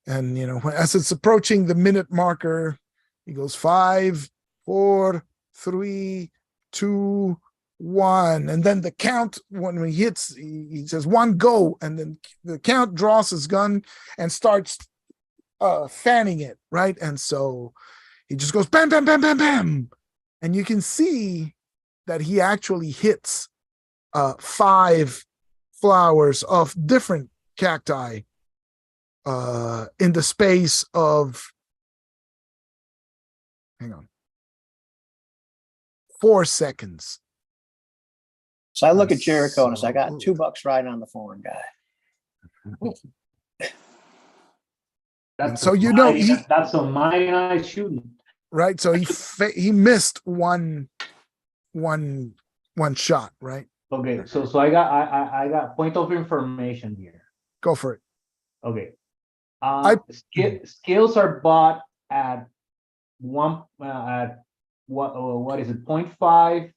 And as it's approaching the minute marker, he goes 5, 4, 3, 2, 1, and then the count when he hits, he says 1 go, and then the count draws his gun and starts fanning it, right? And so he just goes bam, bam, bam, bam, bam, and you can see that he actually hits 5 flowers of different cacti in the space of 4 seconds. So I look at Jericho and I say, I got $2 riding on the foreign guy. That's So that's a mighty nice shooting. Right. So he missed one shot, right? Okay, so I got point of information here. Go for it. Okay. Skills are bought at what is it, 0.5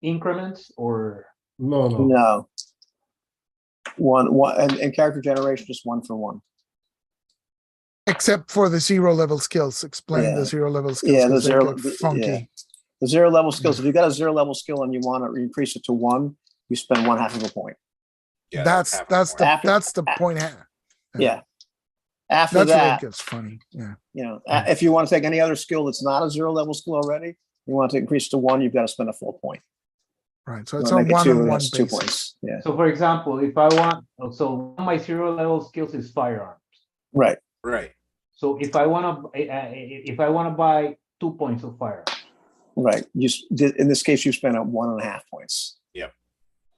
increments or No. No. One and character generation, just 1 for 1. Except for the 0 level skills. Explain the 0 level skills. Yeah, the 'cause they zero get funky. yeah. The 0 level skills. If you got a 0 level skill and you want to increase it to 1, you spend 1/2 of a point. Yeah, that's half a the point. that's the point. Yeah. After That's where it that, gets funny. Yeah. if you want to take any other skill that's not a 0 level skill already, you want to increase to 1, you've got to spend a full point. Right. So You it's wanna on make it 2, 1-on-1 that's 2 basis. points. Yeah. so for example, if I want, so one of my 0 level skills is firearms. Right. Right. So if I want to buy 2 points of firearms, Right. In this case, you spend 1.5 points.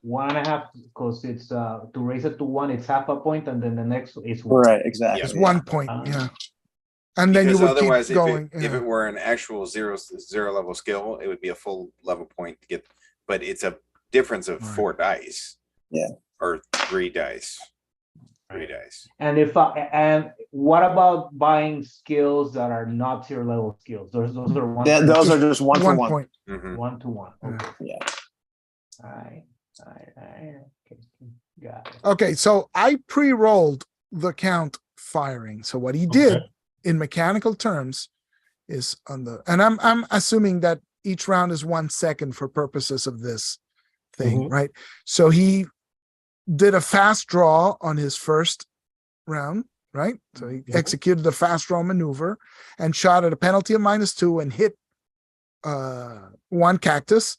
1.5, because it's to raise it to 1, it's 0.5 point, and then the next is 1. Right. Exactly. It's Yeah. 1 point. Ah. Yeah. And then Because you would otherwise, keep going. if it were an actual zero level skill, it would be a full level point to get. But it's a difference of Right. 4 dice. Yeah. Or 3 dice. 3 dice. And what about buying skills that are not 0 level skills? Those are 1 Those are just 1 for 1. point. Mhm. 1-to-1. Okay. Yeah. All right. Okay. Got it. Okay, so I pre-rolled the count firing. So what he did Okay. in mechanical terms is and I'm assuming that each round is 1 second for purposes of this thing, Mhm. right? So he did a fast draw on his first round, right? So he executed a fast draw maneuver and shot at a penalty of -2 and hit 1 cactus.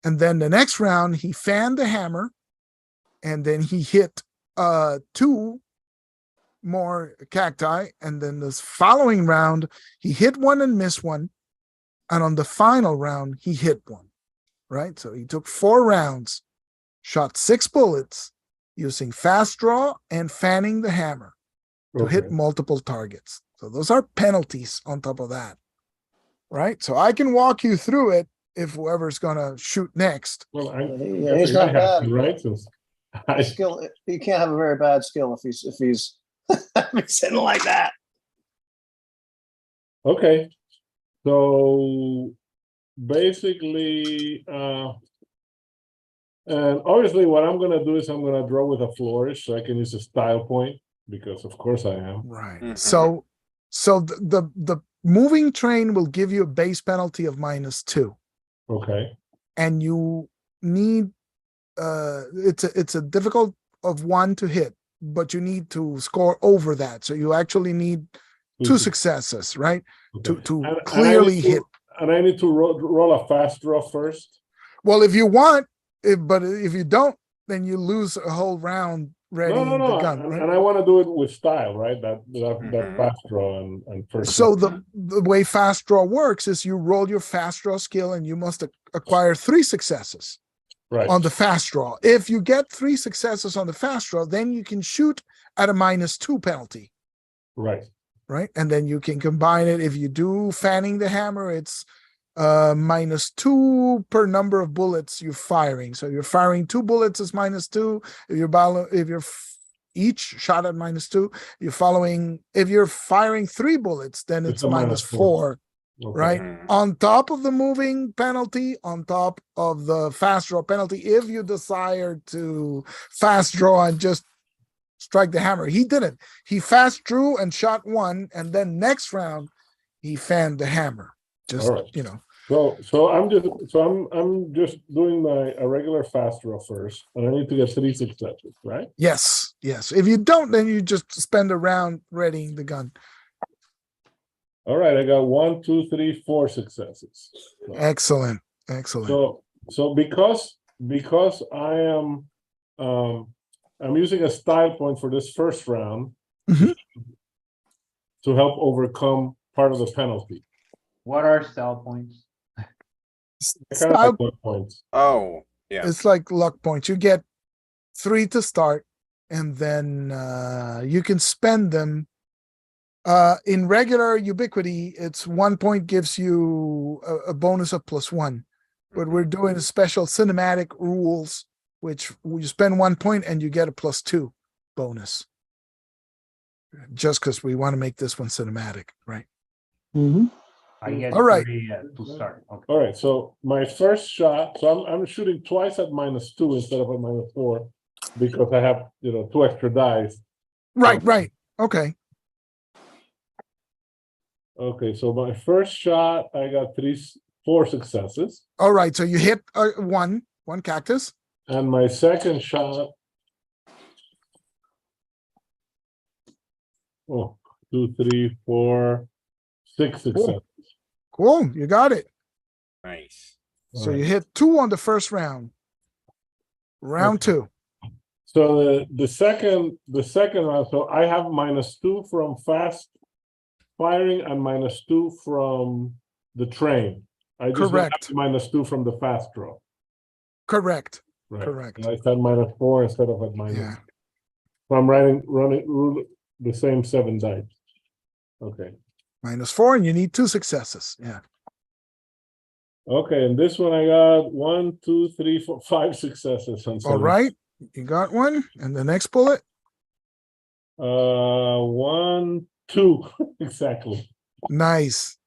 And then the next round he fanned the hammer and then he hit 2 more cacti. And then this following round he hit 1 and missed 1. And on the final round, he hit one, right? So he took 4 rounds, shot 6 bullets using fast draw and fanning the hammer to hit Okay. multiple targets. So those are penalties on top of that, right? So I can walk you through it if whoever's gonna shoot next. Well, Yeah, he's not I have bad. to, right? Since I, Skill. You can't have a very bad skill if he's if he's sitting like that. okay. So basically, and obviously what I'm gonna do is I'm gonna draw with a flourish so I can use a style point because of course I am. Right. Mhm. So the moving train will give you a base penalty of -2. Okay. And you need it's a difficult of 1 to hit, but you need to score over that. So you actually need 2 successes, right? Okay. To And I clearly need to- hit. And I need to roll a fast draw first. Well, if you want, but if you don't, then you lose a whole round readying the gun, and, right? and I want to do it with style, right? That Mhm. fast draw and first. So the way fast draw works is you roll your fast draw skill and you must acquire 3 successes right. on the fast draw. If you get 3 successes on the fast draw, then you can shoot at a -2 penalty, Right. right? And then you can combine it. If you do fanning the hammer, it's -2 per number of bullets you're firing. So you're firing 2 bullets is -2. If you're each shot at -2, you're following. If you're firing 3 bullets, then it's It's a -4, Okay. right? Mhm. On top of the moving penalty, on top of the fast draw penalty, if you desire to fast draw and just strike the hammer. He didn't. He fast drew and shot 1, and then next round he fanned the hammer. Just All right. you know. So I'm just doing a regular fast draw first, and I need to get 3 successes, right? Yes. If you don't, then you just spend a round readying the gun. All right, I got 1, 2, 3, 4 successes. Excellent. So because I am I'm using a style point for this first round Mhm. to help overcome part of the penalty. What are style points? I kind of Style like luck points. Oh, yeah. It's like luck points. You get 3 to start, and then you can spend them. In regular ubiquity, it's 1 point gives you a bonus of +1. But we're doing special cinematic rules, which you spend 1 point and you get a +2 bonus. Just because we want to make this one cinematic, right? Mm-hmm. I get All right. 3 to start. Okay. All right, so my first shot, so I'm shooting twice at -2 instead of at -4 because I have 2 extra dice. Right. Okay. Okay, so my first shot, I got 4 successes, All right. So you hit one cactus. and my second shot, 2, 3, 4, 6 successes. Cool. You got it. Nice. So All you right. hit 2 on the first round. Round Okay. 2. So the second round, so I have -2 from fast firing and -2 from the train. I just don't have Correct. the -2 from the fast draw. Correct. Right. Correct. And I said -4 instead of at minus. Yeah. So I'm running the same 7 dice. Okay. -4, and you need 2 successes. Yeah. Okay, and this one I got 1, 2, 3, 4, 5 successes on 7. All right. You got one. And the next bullet. 1, 2, exactly. Nice.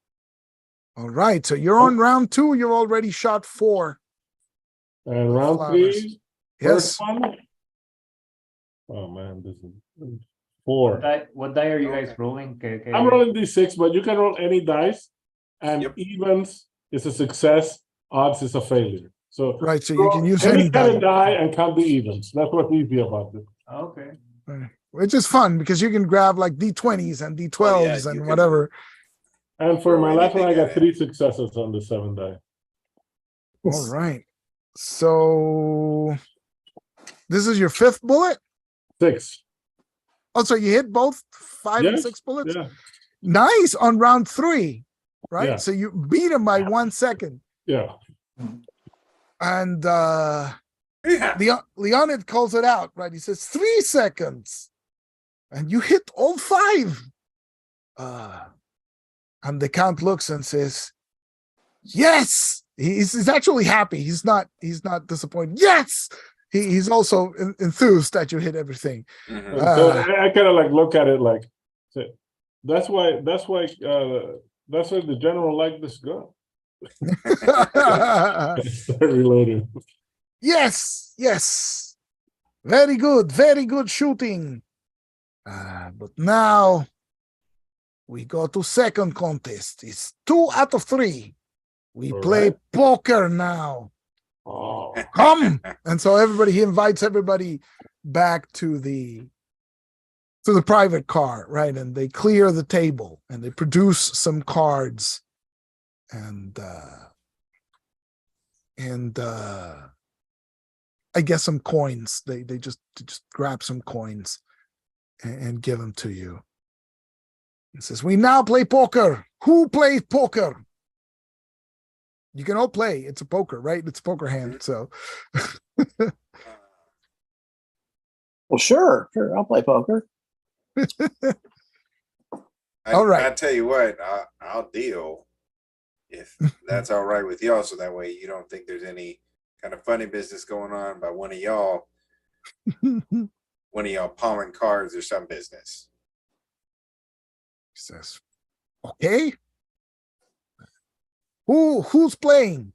All right. So you're on round 2. You've already shot 4. And round Flowers. 3, Yes. first one. Oh man, this is 4. What die are you guys Okay. rolling? Okay. I'm rolling D6, but you can roll any dice, and Yep. evens is a success, odds is a failure. So Right. So you can use any any kind of die, die and count the evens. That's what's easy about it. Okay. which is fun because you can grab like D20s and D12s you and can- whatever. And for Throw my last one, I anything got at it. 3 successes on the 7 die. All right. So this is your 5th bullet. 6. Oh, so you hit both 5 and Yes, 6 bullets. Yeah. Nice on round 3. right? Yeah. So you beat him by 1 second. Yeah. And Yeah. Leonid calls it out, right? He says 3 seconds. And you hit all 5. And the count looks and says, yes. He's actually happy. He's not disappointed. Yes. He's also enthused that you hit everything. Mhm. So I kind of like look at it like, say, that's why the general liked this gun. Start reloading. Yes. Very good shooting. But now we go to second contest. It's 2 out of 3. We All play right. poker now. Oh, Come. And so he invites everybody back to the private car, right? And they clear the table and they produce some cards and I guess some coins. They just grab some coins and give them to you. It says, we now play poker. Who plays poker? You can all play. It's a poker, right? It's a poker hand. So Well, sure. I'll play poker. All right. I tell you what, I'll deal if that's all right with y'all. So that way you don't think there's any kind of funny business going on by one of y'all palming cards or some business. He says, okay. Who's playing?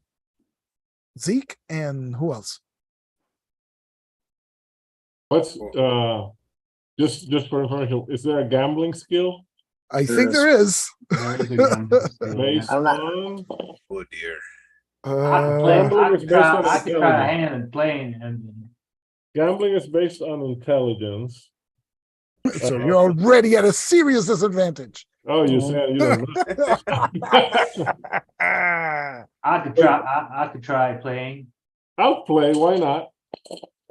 Zeke and who else? what's just for information? Is there a gambling skill I There think is. there is. There is a gambling skill, yeah. based I'm not- on? Oh dear. I could play. Gambling is based on I could try a intelligence. hand and playing and Gambling is based on intelligence. So you're already at a serious disadvantage. Oh, you said you don't know. I could try. I could try playing. I'll play. Why not?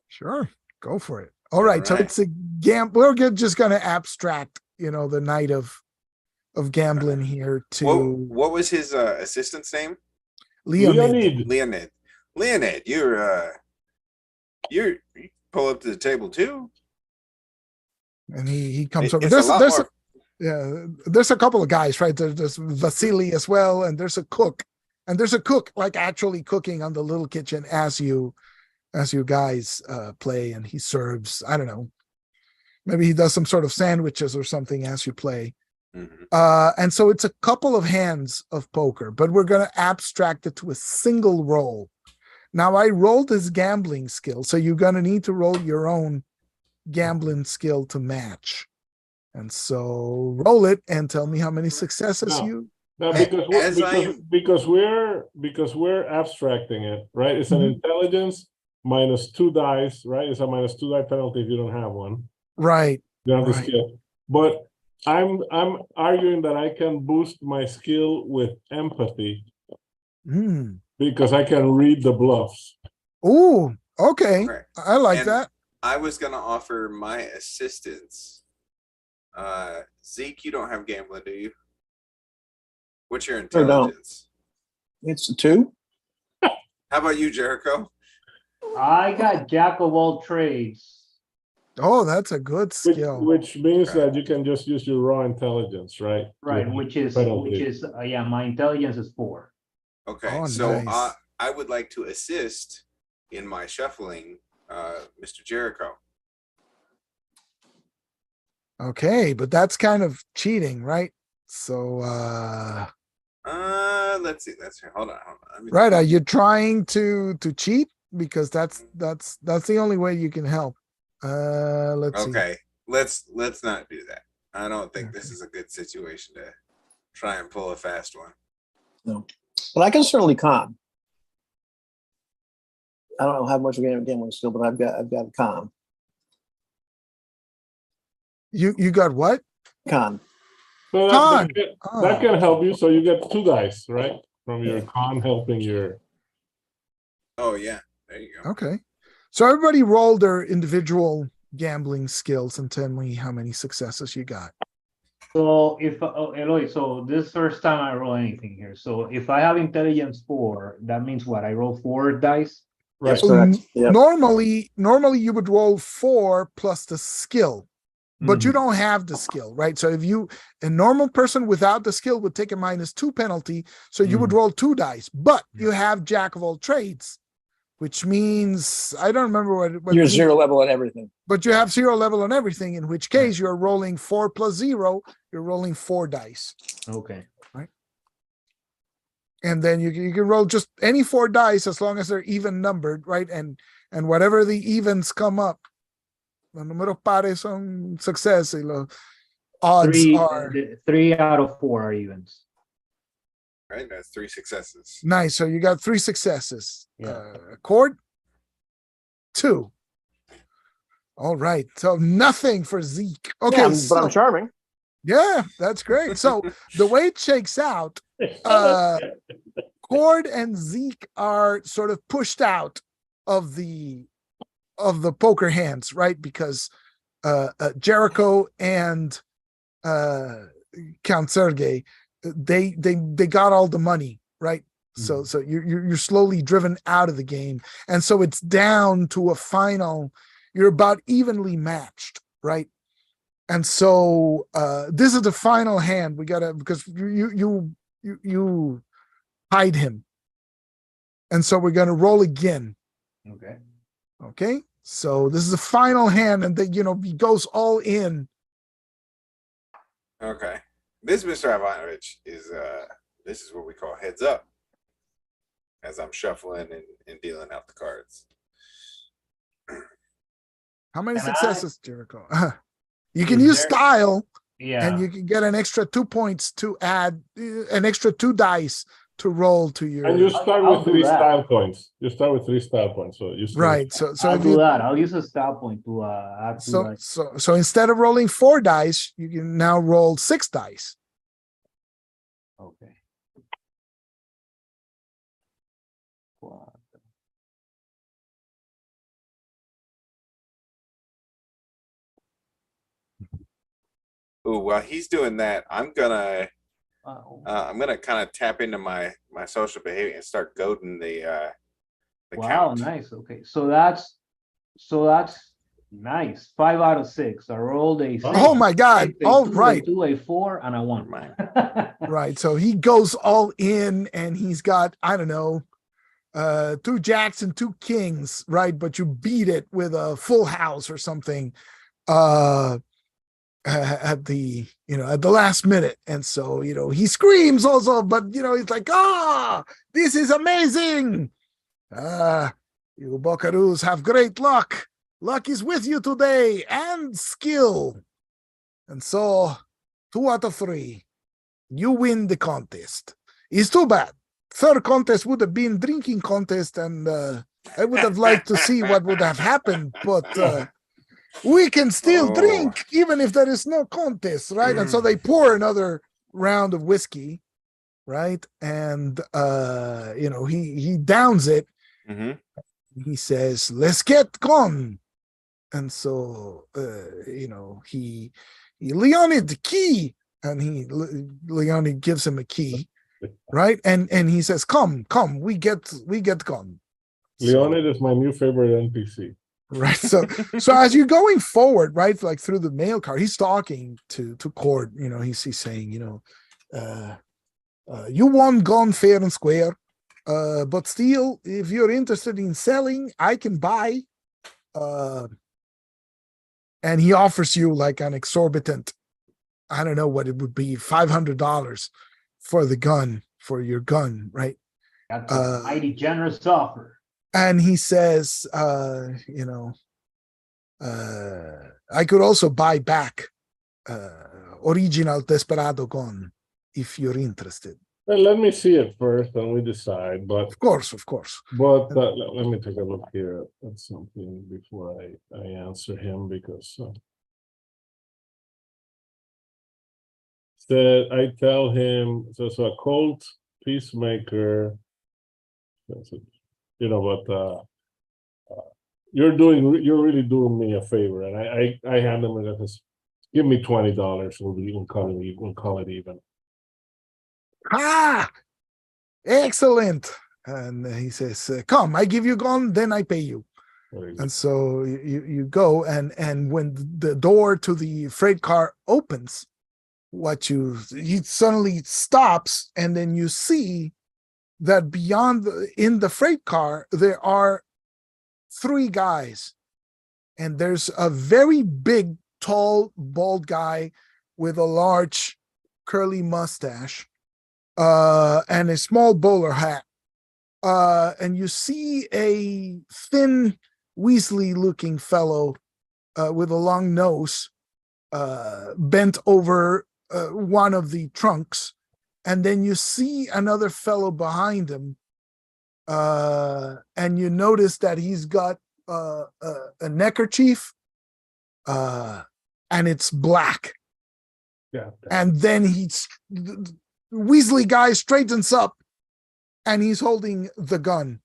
Sure, go for it. All right, so right. it's a we're just going to abstract, the night of gambling here to What was his assistant's name? Leonid. Leonid, you pull up to the table too. And he comes over. It's a lot more. There's a couple of guys, right? There's Vasily as well, and there's a cook, like actually cooking on the little kitchen as you guys play, and he serves. I don't know, maybe he does some sort of sandwiches or something as you play. Mhm. And so it's a couple of hands of poker, but we're going to abstract it to a single roll. Now I rolled this gambling skill, so you're going to need to roll your own gambling skill to match. And so roll it and tell me how many successes No. you. No, because we're abstracting it, right? It's an intelligence minus 2 dice, right? It's a minus 2 die penalty if you don't have one. Right. You don't have Right. the skill. But I'm arguing that I can boost my skill with empathy because I can read the bluffs. Ooh, okay. Right. I like And that. I was gonna offer my assistance. Zeke, you don't have gambling, do you? What's your Sure don't. intelligence? It's a 2. How about you, Jericho? I got jack of all trades. Oh, that's a good skill. Which means Okay. that you can just use your raw intelligence, right? Right, Yeah. which is penalty. yeah, my intelligence is 4. Okay, Oh, so nice. I would like to assist in my shuffling, Mr. Jericho. Okay, but that's kind of cheating, right? So Let's see. Hold on. Let me- right, are you trying to cheat? Because that's the only way you can help. Let's see. Okay, let's not do that. I don't think this is a good situation to try and pull a fast one. No, but I can certainly con. I don't know how much gambling skill, but I've got a con. You got what? Con. So Con. that can help you. So you get 2 dice, right? From your con helping your. Oh yeah, there you go. Okay. So everybody rolled their individual gambling skills and tell me how many successes you got. So if, Eloy, so this is first time I roll anything here. So if I have intelligence 4, that means what? I roll 4 dice? That's So correct. Yep. normally you would roll 4 plus the skill, but you Mhm. don't have the skill, right? So if a normal person without the skill would take a -2 penalty, so you would Mhm. roll 2 dice, but Yeah. you have jack of all trades, which means I don't remember what it You're means, 0 level and everything. but you have 0 level on everything, in which Right. case you're rolling 4 plus 0, you're rolling 4 dice. Okay. And then you can roll just any 4 dice as long as they're even numbered, right? And whatever the evens come up, los números pares son success, y los odds are 3 out of 4 are evens. Right, that's 3 successes. nice. So you got 3 successes. Yeah. Chord 2. All right. So nothing for Zeke. Okay, Yeah, but I'm so charming. yeah, that's great. So the way it shakes out, Chord and Zeke are sort of pushed out of the poker hands, right? Because Jericho and Count Sergey, they got all the money, right? So you're slowly driven out of the game, and so it's down to a final. You're about evenly matched, right? And so this is the final hand. We gotta, because you hide him, and so we're gonna roll again. Okay. Okay, so this is the final hand, and then he goes all in. Okay. This Mr. Ivanovich is this is what we call heads up. As I'm shuffling and dealing out the cards. How many Can I- successes, Jericho? You can Is use there- style, Yeah. and you can get an extra 2 points to add an extra 2 dice to roll to your And you start I'll with do 3 that. style points. You start with 3 style points. So you still right. So I'll if do you that. I'll use a style point to add 2 dice. so instead of rolling 4 dice, you can now roll 6 dice. Okay. Wow. Ooh, while he's doing that, I'm gonna Oh. kind of tap into my social behavior and start goading the Wow, count. nice. Okay, so that's nice. 5 out of 6. I rolled a 6, Oh my God! a All 2, right, a 2, a 4, and a 1. right. So he goes all in, and he's got, I don't know, 2 jacks and 2 kings, right? But you beat it with a full house or something at the last minute. And so he screams also, but he's like, this is amazing. You buckaroos have great luck. Luck is with you today, and skill. And so 2 out of 3, you win the contest. It's too bad. Third contest would have been drinking contest, and I would have liked to see what would have happened, but we can still drink even if there is no contest, right? And so they pour another round of whiskey, right? And he downs it. Mm-hmm. He says, "Let's get gone." And so he Leonid, the key, and Leonid gives him a key, right? And he says, come, we get gone. Leonid is my new favorite NPC. Right. So as you're going forward, right, like through the mail card, he's talking to Cord, he's saying, you won gone fair and square. But still, if you're interested in selling, I can buy. And he offers you like an exorbitant, I don't know what it would be, $500 for your gun, right? That's a mighty generous offer. And he says, I could also buy back original Desperado gun if you're interested. Well, let me see it first, and we decide. But Of course. But let me take a look here at something before I answer him, because I tell him so a cold peacemaker. But you're really doing me a favor, and I hand him Give me $20. We'll call it even. Ah, excellent. And he says, come, I give you gun, then I pay you. Very good. And so you go, and when the door to the freight car opens, he suddenly stops, and then you see that beyond in the freight car there are 3 guys, and there's a very big, tall, bald guy with a large curly mustache, and a small bowler hat. And you see a thin, Weasley-looking fellow with a long nose bent over one of the trunks, and then you see another fellow behind him, and you notice that he's got a neckerchief, and it's black. Yeah. And then the Weasley guy straightens up, and he's holding the gun.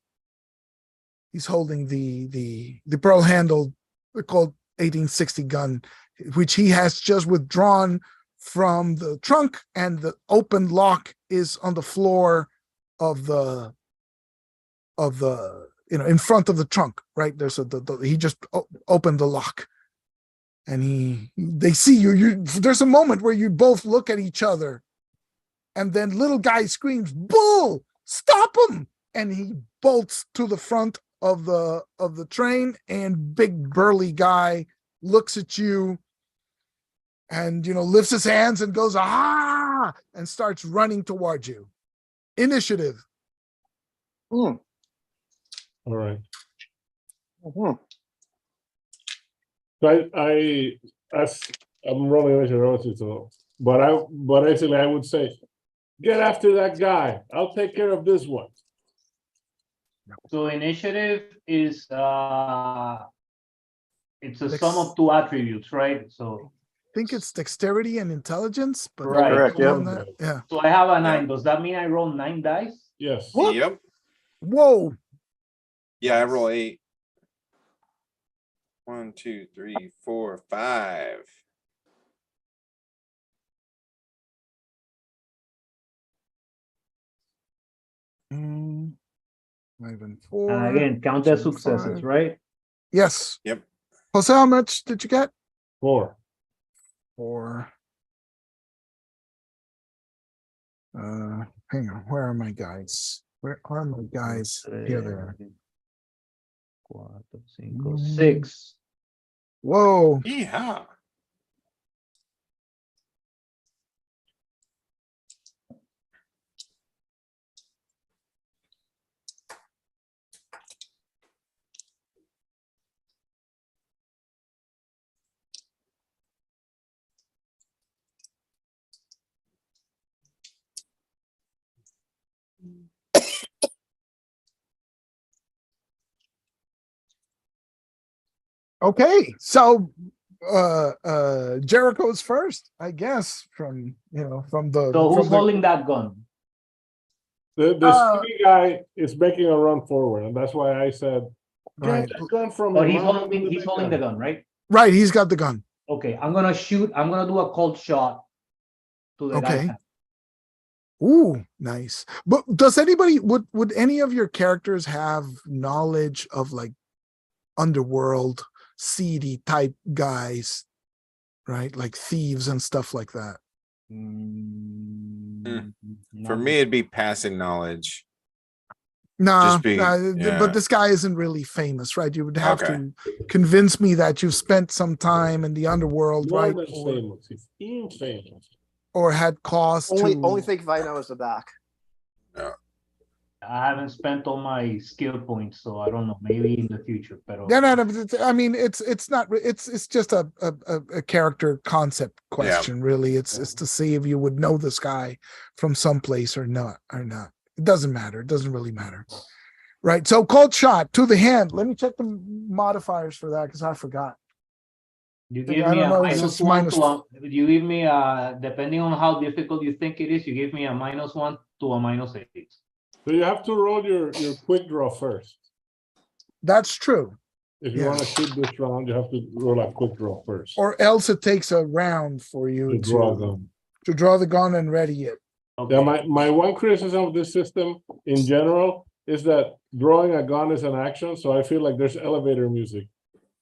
He's holding the pearl-handled, called 1860 gun, which he has just withdrawn from the trunk, and the open lock is on the floor of the in front of the trunk. Right there's he just opened the lock, and they see you. There's a moment where you both look at each other, and then little guy screams, "Bull! Stop him!" And he bolts to the front of the train, and big burly guy looks at you and lifts his hands and goes, "Ah!" and starts running towards you. Initiative. Hmm. All right. Mhm. So I'm rolling initiative, so but actually I would say, get after that guy. I'll take care of this one. So initiative is it's a sum of 2 attributes, right? So I think it's dexterity and intelligence, but Right. Correct, on yep. that. Yeah. so I have a Yeah. 9. Does that mean I roll 9 dice? Yes. What? Yep. Whoa. Yeah, I roll 8. 1, 2, 3, 4, 5. Mm, 5 and 4. And again, count as 2 and successes, 5. right? Yes. Yep. Jose, how much did you get? 4. 4. Hang on. Where are my guys? Where are my guys? Here they are. 4, 5, 6. Whoa. Yeehaw. Okay. So Jericho's first, I guess, from from the So who's from the, holding that gun? The skinny guy is making a run forward, and that's why I said, get Right. that gun from Oh, him. he's I'm holding with he's that holding the gun, right? Right, he's got the gun. Okay, I'm gonna shoot. I'm gonna do a cold shot to the Okay. guy. Ooh, nice. But does anybody would any of your characters have knowledge of like underworld, seedy type guys, right? Like thieves and stuff like that. For me, it'd be passing knowledge. Nah, Just be- yeah. but this guy isn't really famous, right? You would have Okay. to convince me that you've spent some time in the underworld, More right? than famous. He's infamous. Or had cause Only to thing if I know is the back. I haven't spent all my skill points, so I don't know. Maybe in the future, but Yeah, no, but I mean, it's not. It's just a character concept question, really. It's to see if you would know this guy from someplace or not. It doesn't matter. It doesn't really matter, right? So, cold shot to the hand. Let me check the modifiers for that because I forgot. you I give don't me a know, it's minus just one minus- to a. You give me a, depending on how difficult you think it is. You give me a -1 to a -8. So you have to roll your quick draw first. That's true. If you Yeah. want to shoot this round, you have to roll a quick draw first. Or else it takes a round for you to draw to them. draw the gun and ready it. Yeah, Okay. my one criticism of this system in general is that drawing a gun is an action, so I feel like there's elevator music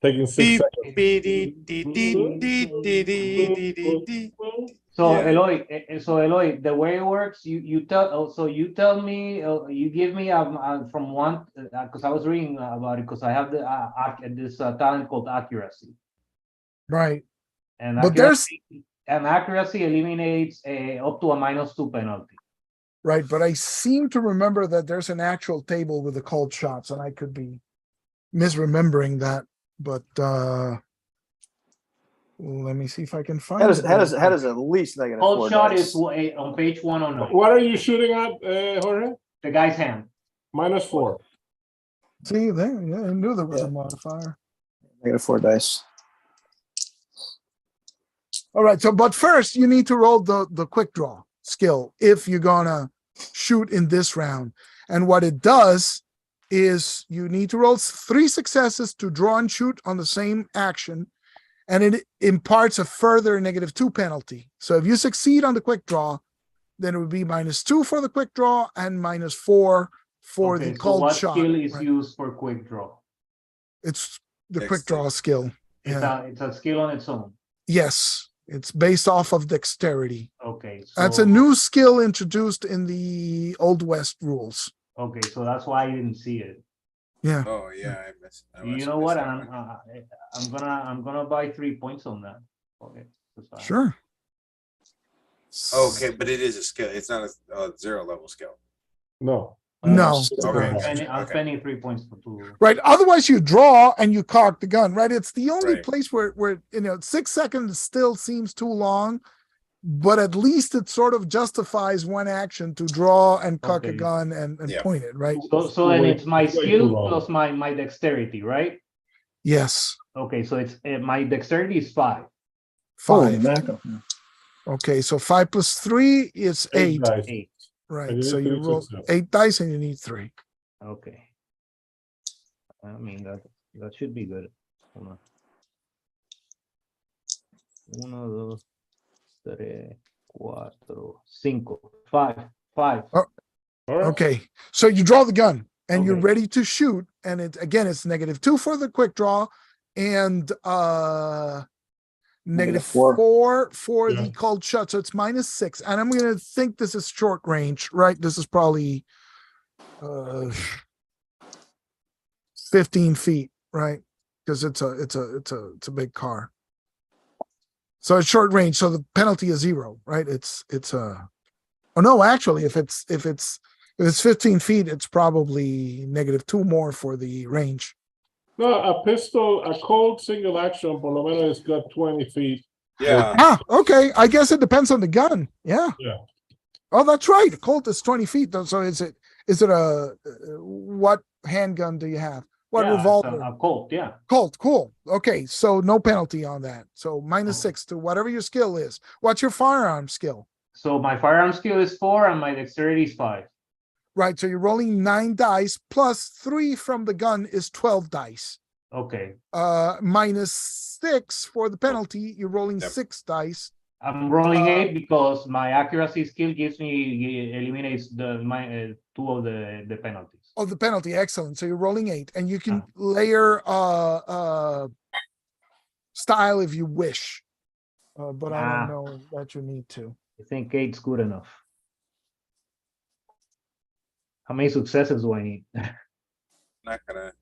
taking 6 Beep, seconds. beep, dee, dee, dee, dee, dee, dee, dee, dee. So Yeah. Eloy, the way it works, you tell me, you give me from one, because I was reading about it, because I have this talent called accuracy, Right. and But there's accuracy eliminates up to a -2 penalty. right, but I seem to remember that there's an actual table with the cold shots, and I could be misremembering that. But let me see if I can find Head is, it. head is, head is at least negative Cold 4 shot dice. is on page 109, What are you shooting at, Jorge? the guy's hand. -4. See there, yeah, I knew there was Yeah. a modifier. Negative 4 dice. All right, so but first you need to roll the quick draw skill if you're gonna shoot in this round. And what it does is you need to roll 3 successes to draw and shoot on the same action, and it imparts a further -2 penalty. So if you succeed on the quick draw, then it would be -2 for the quick draw and -4 for Okay, the so cold what shot. skill is right? used for quick draw? It's the quick Dexterity. draw skill. Yeah. It's a skill on its own. Yes, it's based off of dexterity. Okay, That's so a new skill introduced in the Old West rules. okay, so that's why I didn't see it. Yeah. Oh, yeah, I missed. I must You have know missed what? that one. I'm gonna buy 3 points on that. Okay. that's fine. Sure. Okay, but it is a skill. It's not a 0 level skill. No. No. Okay, I'm gotcha. spending, I'm Okay. spending 3 points for two. Right. Otherwise, you draw and you cock the gun. Right. It's the only Right. place where 6 seconds still seems too long, but at least it sort of justifies one action to draw and cock a Okay. gun and Yeah. point it. Right. So then it's my Way too skill long. plus my dexterity, right? Yes. Okay, so it's my dexterity is 5. Holy 5. mackerel. Okay. So 5 plus 3 is 8. Guys. 8. Right. And you So need you 3 roll success. 8 dice and you need 3. Okay. I mean that should be good. Hold on. 1, 2, 3, 4, 5. 5. All right. Okay, so you draw the gun and you're Okay. ready to shoot, and it's -2 for the quick draw, and -4. -4 for Yeah. the cold shot. So it's -6, and I'm gonna think this is short range, right? This is probably 15 feet, right? Because it's a big car. So it's short range. So the penalty is 0, right? It's oh no, actually, if it's 15 feet, it's probably -2 more for the range. No, a pistol, a cold single action, por lo menos, it's got 20 feet. Yeah. Ah, okay. I guess it depends on the gun. Yeah. Yeah. Oh, that's right. A Colt is 20 feet. Though. So is it a what handgun do you have? What Yeah, it's revolver? a Colt, yeah. Colt. Cool. Okay. So no penalty on that. So -6 to whatever your skill is. What's your firearm skill? So my firearm skill is 4 and my dexterity is 5. Right. So you're rolling 9 dice plus 3 from the gun is 12 dice. Okay. -6 for the penalty. You're rolling Yep. 6 dice. I'm rolling 8 because my accuracy skill eliminates my 2 of the penalties. Oh, the penalty. Excellent. So you're rolling 8 and you can layer style if you wish. But I don't know that you need to. I think 8's good enough. How many successes do I need? Not gonna.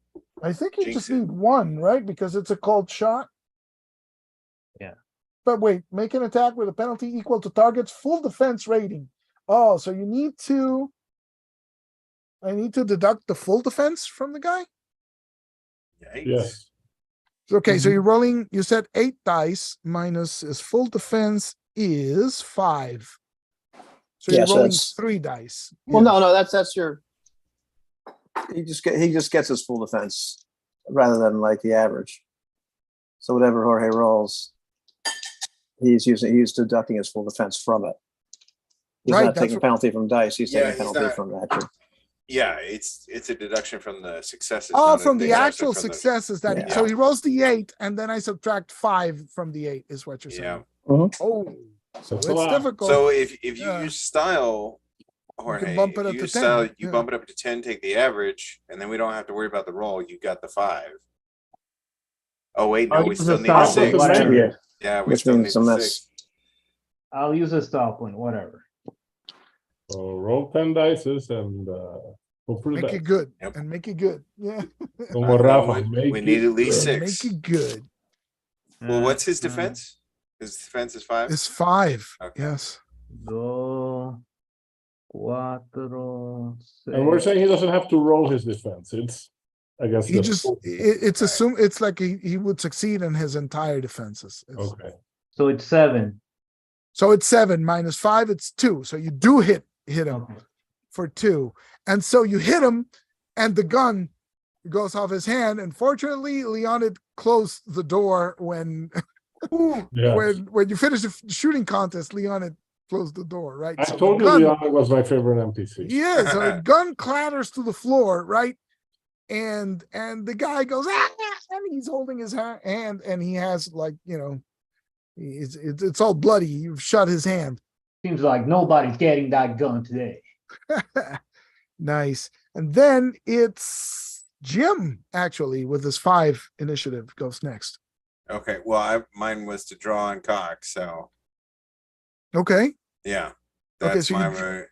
I think you Jinx just it. need 1, right? Because it's a cold shot. Yeah. But wait, make an attack with a penalty equal to target's full defense rating. Oh, so you need to. I need to deduct the full defense from the guy? Yikes. Yes. Okay, so Mhm. you're rolling, you said 8 dice minus his full defense is 5. So you're Yeah, so rolling that's- 3 dice. Well, Yeah. no, that's your. He just gets his full defense rather than like the average. So whatever Jorge rolls, he's deducting his full defense from it. He's Right, not that's taking a what- penalty from dice. He's Yeah, taking a he's penalty not- from action. Yeah, it's a deduction from the successes. Oh, not a from the deduction actual from the- successes that Yeah. so he rolls the 8 and then I subtract 5 from the 8 is what you're Yeah. saying. Mhm. Oh, so That's it's a lot. difficult. So if you Yeah. use style, Jorge, bump it if up you to use 10, style, you yeah. bump it up to 10, take the average, and then we don't have to worry about the roll. You got the 5. Oh wait, no, I'll we use still the need style a Five point, 6. doesn't whatever. matter. Yeah, we Which still means need some a mess. 6. I'll use a style point, whatever. So roll 10 dices and hope for the Make best. it good Yep. and make it good. Yeah. Como I Rafa, mean, make we need it at least good. 6. Make it good. Well, what's his Uh, defense? His defense is 5. It's 5. Okay. Yes. Dos, cuatro, And we're seis. saying he doesn't have to roll his defense. It's against He the just full it's Right. assumed it's like he would succeed in his entire defenses. It's- Okay. So it's 7. So it's 7 minus 5, it's 2. So you do hit him Okay. for 2. And so you hit him and the gun goes off his hand. And fortunately, Leonid closed the door when Yeah. when you finish the shooting contest, Leonid closed the door, right? I So the told you gun, Leon was my favorite NPC. yeah, so the gun clatters to the floor, right? And the guy goes, ah, and he's holding his hand and he has like, you know, it's all bloody. You've shut his hand. Seems like nobody's getting that gun today. Nice. And then it's Jim actually with his 5 initiative goes next. Okay. Well, mine was to draw and cock. So Okay. yeah, Okay, that's so you my. dr- very- You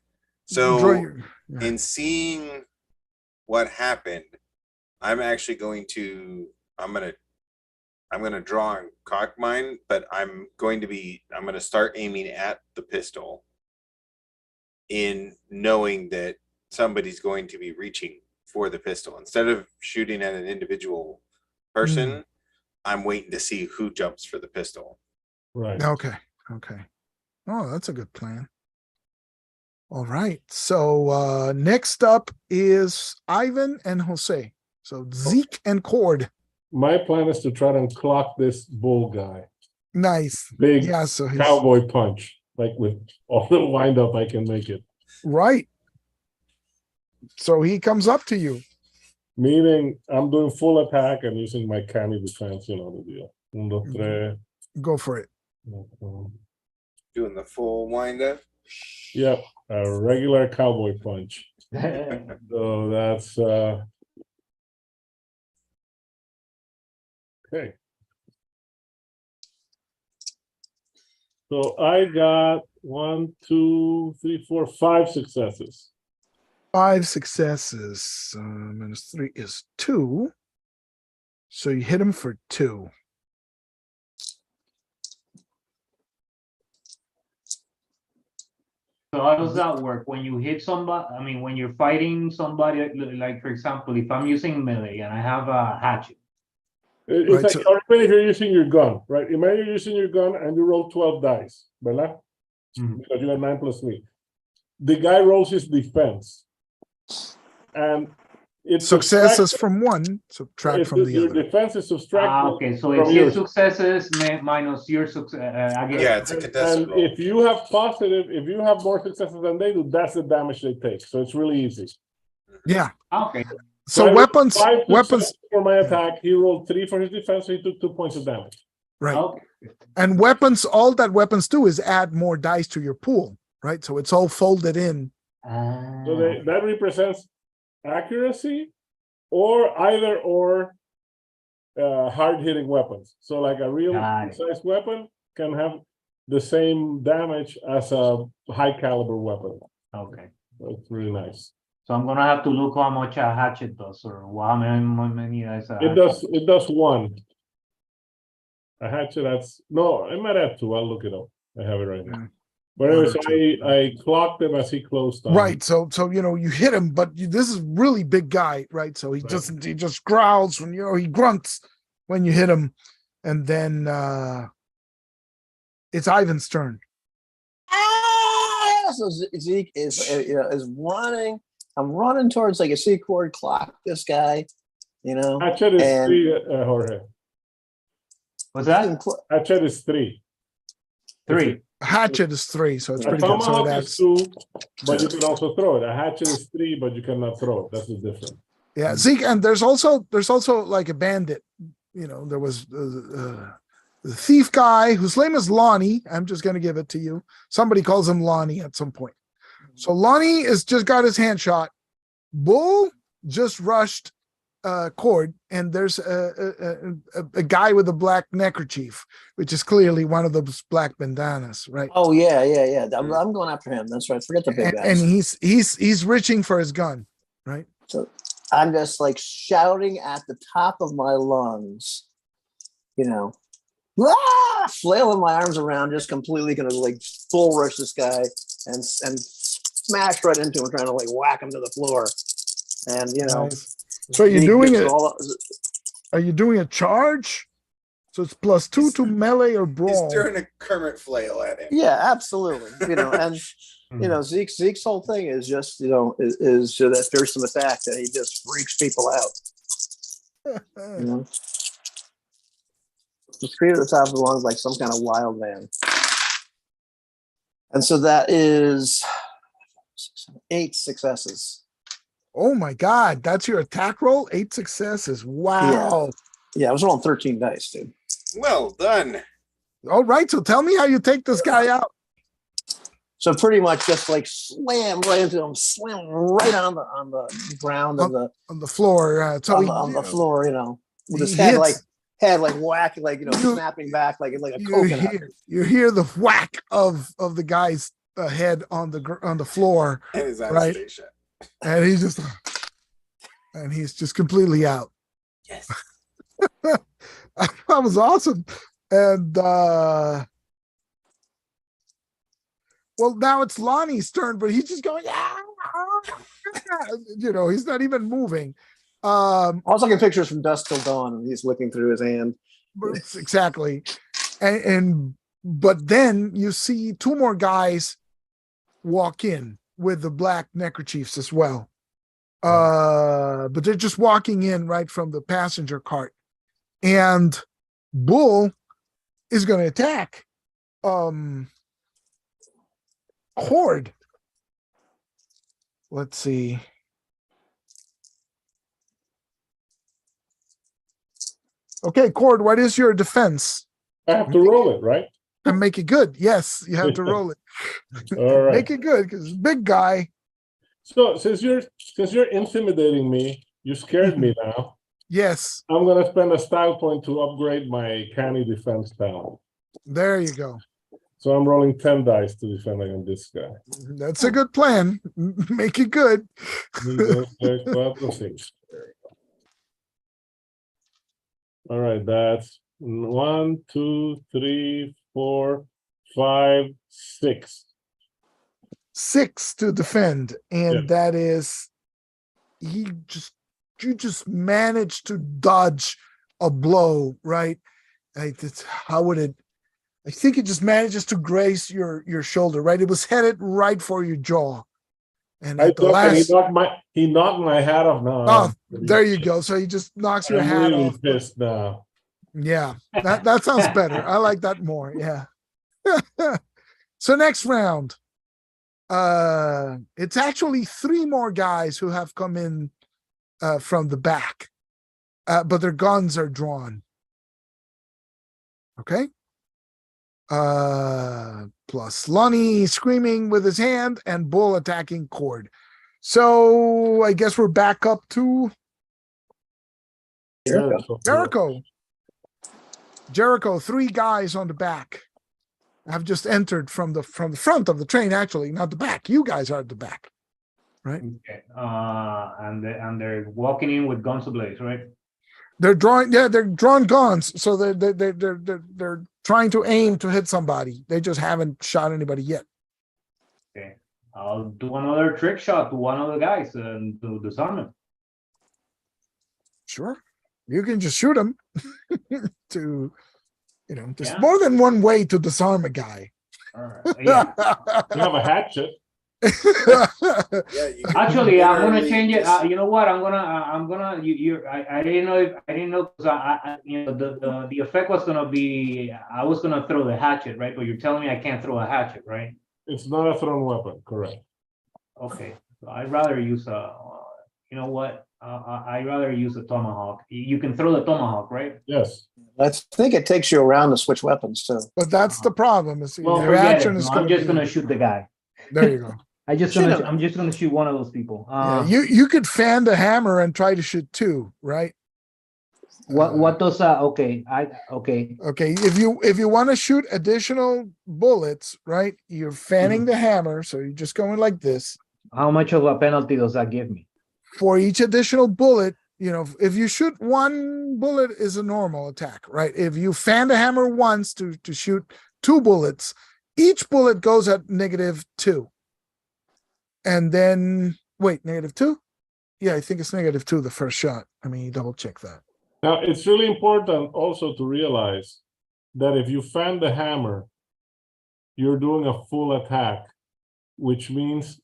So draw your- yeah. in seeing what happened, I'm actually going to. I'm gonna draw and cock mine, but I'm going to start aiming at the pistol in knowing that somebody's going to be reaching for the pistol. Instead of shooting at an individual person, I'm waiting to see who jumps for the pistol. Right. Okay. Okay. Oh, that's a good plan. All right. So next up is Ivan and Jose. So Zeke and Cord. My plan is to try and clock this bull guy. Nice. Big Yeah, so he's cowboy punch. Like with all the wind up I can make it. right. So he comes up to you. Meaning I'm doing full attack and using my canny defense, you know the deal. Uno, tres. Go for it. Doing the full wind up. Yep, a regular cowboy punch. So that's okay. So I got 1, 2, 3, 4, 5 successes. 5 successes. Minus 3 is 2. So you hit him for 2. So how does that work? When you hit somebody, I mean, when you're fighting somebody, like for example, if I'm using melee and I have a hatchet, It's Right, like, so- or even if you're using your gun, right? Imagine you're using your gun and you roll 12 dice, ¿verdad? Mhm. Because you got 9 plus 3. The guy rolls his defense. And it's Successes from one, subtract from the your other. defense is subtracted. okay, so from it's his yours. successes minus your success. Yeah, it's a contested And roll. if you have if you have more successes than they do, that's the damage they take. So it's really easy. Yeah. Okay, So I rolled weapons, 5 weapons, successes for my attack. He rolled 3 for his defense, so he took 2 points of damage. right. okay. And weapons, all that weapons do is add more dice to your pool, right? So it's all folded in. So that represents accuracy or either or hard hitting weapons. So like a real Got it. precise weapon can have the same damage as a high caliber weapon. Okay, So it's really nice. so I'm gonna have to look how much a hatchet does, or how many is a It does 1. A hatchet that's no, I might have 2. I'll look it up. I have it right now. Yeah. But anyways, One or two. I clocked him as he closed on. Right. So you know, you hit him, but this is really big guy, right? So he Right. he just growls when he grunts when you hit him. And then it's Ivan's turn. So Zeke is is running. I'm running towards like a C chord clock. This guy, you know. Hatchet is And- 3, Jorge. What's that? Hatchet is 3. 3. A hatchet is 3, so it's A pretty good. So tomahawk that's is 2, but you can also throw it. A hatchet is 3, but you cannot throw it. That's the difference. yeah. Zeke, and there's also like a bandit. You know, there was the thief guy whose name is Lonnie. I'm just gonna give it to you. Somebody calls him Lonnie at some point. So Lonnie is just got his hand shot. Bull just rushed Cord, and there's a guy with a black neckerchief, which is clearly one of those black bandanas, right? Oh yeah. I'm going after him. That's right. Forget the big And guys. he's reaching for his gun, right? So I'm just like shouting at the top of my lungs, you know, flailing my arms around, just completely gonna like full rush this guy and smash right into him, trying to like whack him to the floor. And you know, Nice. So he gets are you doing a charge? So it's +2 to melee or He's brawl. throwing a Kermit flail at him. Yeah, absolutely. You know, and you know, Zeke's whole thing is just, you know, is that fearsome attack that he just freaks people out. You know, the scream at the top of the lungs like some kind of wild man. And so that is 8 successes. Oh my God, that's your attack roll? 8 successes. Wow. Yeah, I was rolling 13 dice, dude. Well done. All right, so tell me how you take this guy out. So pretty much just like slam right into him, slam right on the ground of the On the floor. So on the floor, you know, with his he head hits- like whack, like, you know, snapping back like a coconut. you hear the whack of the guy's head on the floor, And his eyes Right. stay shut. and he's just completely out. Yes. That was awesome. And well, now it's Lonnie's turn, but he's just going, you know, he's not even moving. I was looking at pictures from dusk till dawn, and he's looking through his hand. Exactly. But then you see 2 more guys walk in with the black neckerchiefs as well. But they're just walking in right from the passenger cart. And Bull is going to attack Cord. Let's see. Okay, Cord, what is your defense? I have to roll it, right? And make it good. Yes, you have to roll it. All right. Make it good because big guy. So since you're intimidating me, you scared me now. Yes, I'm gonna spend a style point to upgrade my canny defense talent. there you go. So I'm rolling 10 dice to defend against this guy. That's a good plan. Make it good. All right, that's 1, 2, 3, 4, 5, 6. 6 to defend, and Yeah. that is you just managed to dodge a blow, right? How would it? I think it just manages to graze your shoulder, right? It was headed right for your jaw, and at the last, he knocked my hat off now. oh, there you go. So he just knocks your I'm hat really off. pissed now. Yeah, that sounds better. I like that more. Yeah. So next round, it's actually 3 more guys who have come in from the back, but their guns are drawn. Okay. Plus Lonnie screaming with his hand and Bull attacking Cord. So I guess we're back up to Jericho. Jericho, 3 guys on the back have just entered from the front of the train, actually, not the back. You guys are at the back, right? Okay. And they're walking in with guns ablaze, right? They're drawn guns, so they're trying to aim to hit somebody. They just haven't shot anybody yet. Okay. I'll do another trick shot to one of the guys and to disarm him. Sure, you can just shoot him. There's Yeah. more than one way to disarm a guy. All right. Yeah. You have a hatchet. Yeah, you could Actually, I'm gonna literally change it. just- You know what? I'm gonna. I didn't know if I didn't know because you know the effect was gonna be I was gonna throw the hatchet, right? But you're telling me I can't throw a hatchet, right? It's not a thrown weapon, correct? Okay, so I'd rather use a. You know what? I'd rather use a tomahawk. You can throw the tomahawk, right? Yes. I think it takes you around to switch weapons too. But that's the problem. Is Well, your forget action it. is No, gonna I'm just be- gonna shoot the guy. There you go. I'm just gonna shoot one of those people. Yeah, you could fan the hammer and try to shoot two, right? What does okay? Okay. Okay, if you want to shoot additional bullets, right? You're fanning the hammer, so you're just going like this. How much of a penalty does that give me? For each additional bullet, you know, if you shoot one bullet is a normal attack, right? If you fan the hammer once to shoot two bullets, each bullet goes at -2. And then wait, -2? Yeah, I think it's -2 the first shot. I mean, you double check that. Now, it's really important also to realize that if you fan the hammer, you're doing a full attack, which means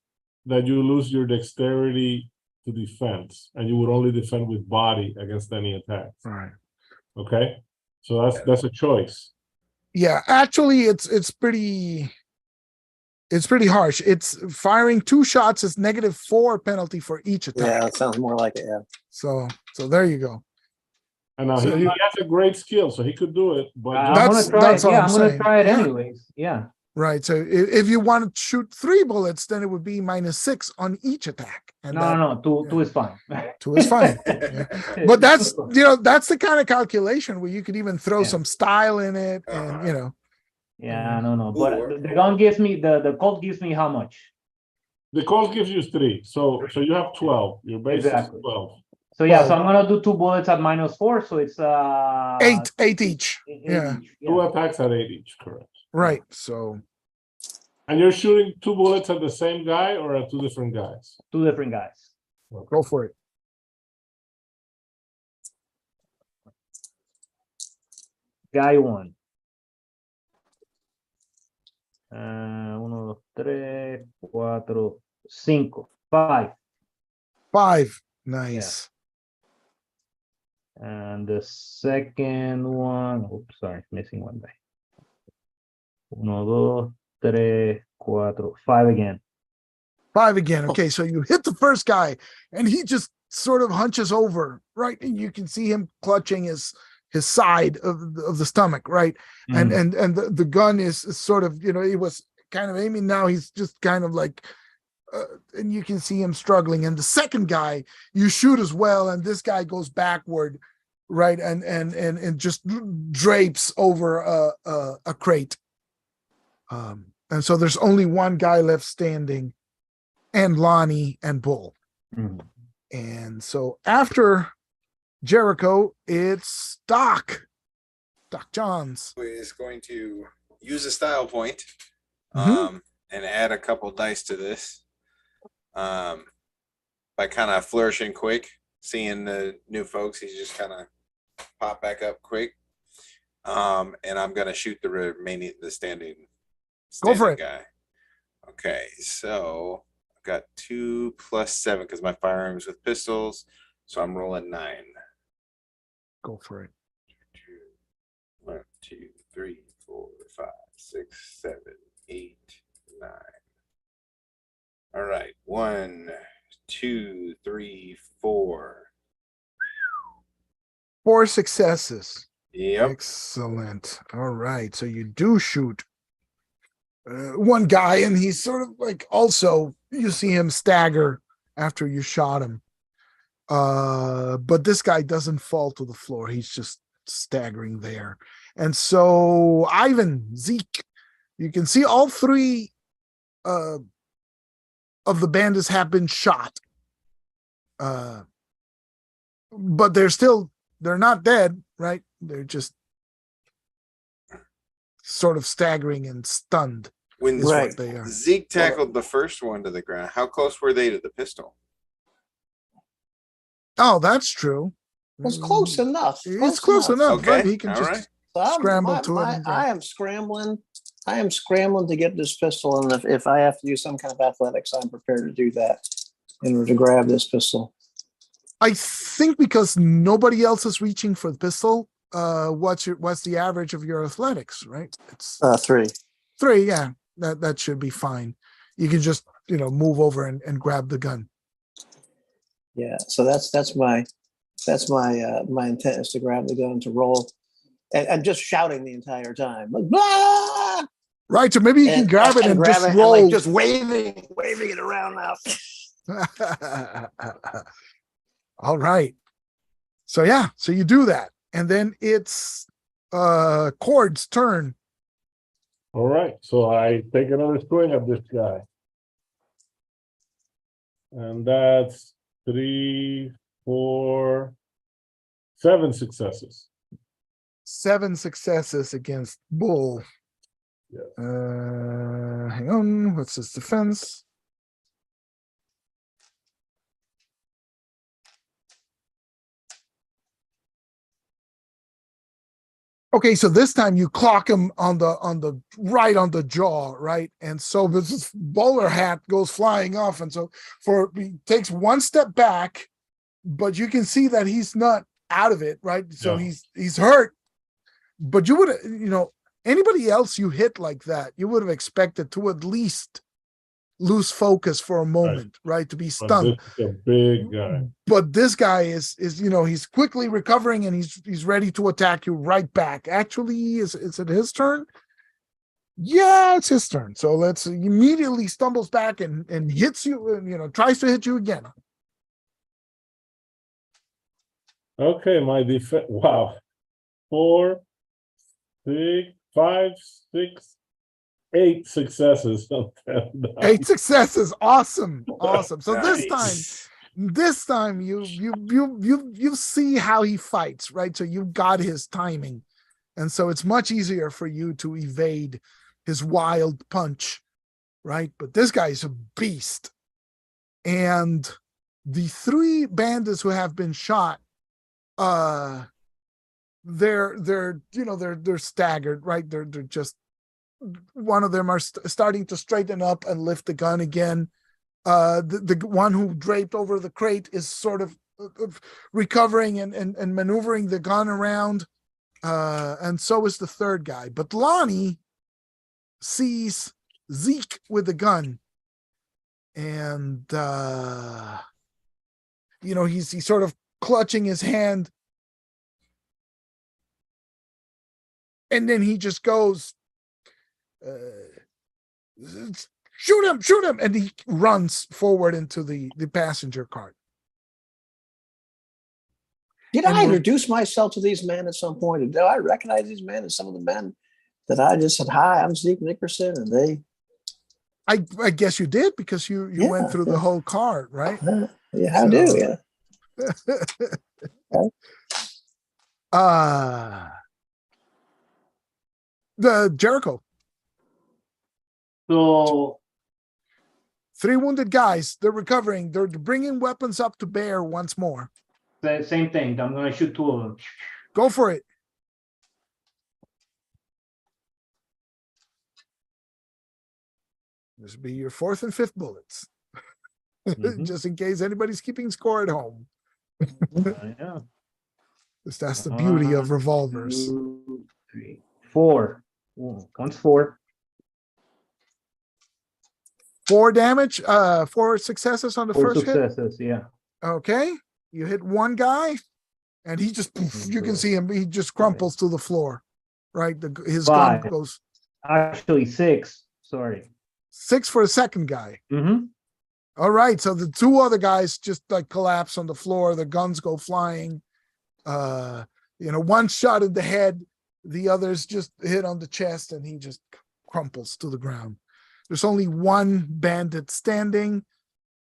that you lose your dexterity to defense, and you would only defend with body against any attacks. Right. Okay, so that's a choice. Yeah, actually, it's pretty harsh. It's firing 2 shots is -4 penalty for each attack. Yeah, it sounds more like it. Yeah. So there you go. And now So he you- has a great skill, so he could do it. But I'm That's- gonna try that's it. all Yeah, I'm I'm gonna saying. try it Yeah. anyways. Yeah. Right. So if you want to shoot 3 bullets, then it would be -6 on each attack. And that No. Two yeah. is fine. 2 is fine. Yeah. But that's, you know, that's the kind of calculation where you could even throw Yeah. some style in it, and you know. Yeah, no. But Or- the gun gives me the Colt gives me how much? the Colt gives you 3, so you have 12. Your base Exactly. is 12. So yeah, Well- so I'm gonna do 2 bullets at -4, so it's 8 each. eight Yeah. each. 2 attacks at 8 each, correct? Right. So And you're shooting 2 bullets at the same guy or at 2 different guys? 2 different guys. go for it. Guy 1. 1, 2, 3, 4, 5. 5. 5. Nice. And the second one, oops, sorry, missing one guy. 1, 2, 3, 4, 5 again. 5 again. Okay, so you hit the first guy, and he just sort of hunches over, right? And you can see him clutching his side of the stomach, right? And the gun is sort of, you know, he was kind of aiming. Now he's just kind of like, and you can see him struggling. And the second guy, you shoot as well, and this guy goes backward, right? And just drapes over a crate. And so there's only one guy left standing, and Lonnie and Bull. Mhm. And so after Jericho, it's Doc Johns. Is going to use a style point, Mhm. and add a couple dice to this, by kind of flourishing quick, seeing the new folks. He's just kind of pop back up quick, and I'm gonna shoot the standing Go for it. guy. Okay, so I've got 2 + 7 because my firearms with pistols, so I'm rolling 9. Go for it. 1, 2, 3, 4, 5, 6, 7, 8, 9. All right. 1, 2, 3, 4. 4 successes. Yep. Excellent. All right. So you do shoot one guy, and he's sort of like, also you see him stagger after you shot him. But this guy doesn't fall to the floor. He's just staggering there. And so Ivan, Zeke, you can see all 3 of the bandits have been shot. But they're not dead, right? They're just sort of staggering and stunned. When Is Right. what they are. Zeke tackled the first one to the ground, how close were they to the pistol? Oh, that's true. It was close enough. It's close enough, Okay, right? He can all just right. So scramble to it I and go. am scrambling I am scrambling to get this pistol, and if I have to do some kind of athletics, I'm prepared to do that in order to grab this pistol. I think because nobody else is reaching for the pistol, what's the average of your athletics, right? It's 3. 3, yeah. That should be fine. You can just, move over and grab the gun. Yeah, so that's my intent is to grab the gun, to roll, and just shouting the entire time, like, "Ah!" Right, so maybe you can grab it and grab just it roll. and like just waving it around now. All right. So yeah, so you do that. And then it's Cord's turn. All right, so I take another swing at this guy. And that's 3, 4, 7 successes. 7 successes against Bull. Yes. Hang on, what's his defense? Okay, so this time you clock him on the jaw, right? And so this bowler hat goes flying off, and so he takes one step back, but you can see that he's not out of it, right? So Yeah. he's hurt, but you would, anybody else you hit like that, you would have expected to at least lose focus for a moment, right? To be But stunned. this is a big guy. But this guy is he's quickly recovering and he's ready to attack you right back. Actually, is it his turn? Yeah, it's his turn. So he immediately stumbles back and hits you, tries to hit you again. Okay, my defense. Wow. 4, 6, 5, 6, 8 successes. 8 successes. Awesome. So Nice. this time you see how he fights, right? So you got his timing. And so it's much easier for you to evade his wild punch, right? But this guy is a beast. And the 3 bandits who have been shot, they're staggered, right? They're just, one of them are starting to straighten up and lift the gun again. The one who draped over the crate is sort of recovering and maneuvering the gun around. And so is the 3rd guy. But Lonnie sees Zeke with the gun. And, he's sort of clutching his hand. And then he just goes, shoot him. And he runs forward into the passenger cart. Did I introduce myself to these men at some point? Do I recognize these men as some of the men that I just said, "Hi, I'm Zeke Nickerson," and they? I guess you did, because you went through the whole cart, right? Yeah, I do. Yeah. The Jericho. So 3 wounded guys. They're recovering. They're bringing weapons up to bear once more. the same thing. I'm gonna shoot 2 of them. Go for it. This will be your 4th and 5th bullets. Just in case anybody's keeping score at home. Yeah. That's the beauty of 1, revolvers. 2, 3, 4. Comes 4. 4 damage, 4 successes on the 4 first hit. successes. Yeah. Okay. You hit one guy and he just, you can see him, he just crumples to the floor, right? His gun 5. goes. Actually 6. Sorry. 6 for the second guy. Mm-hmm. All right. So the 2 other guys just like collapse on the floor. The guns go flying. One shot in the head, the others just hit on the chest, and he just crumples to the ground. There's only 1 bandit standing,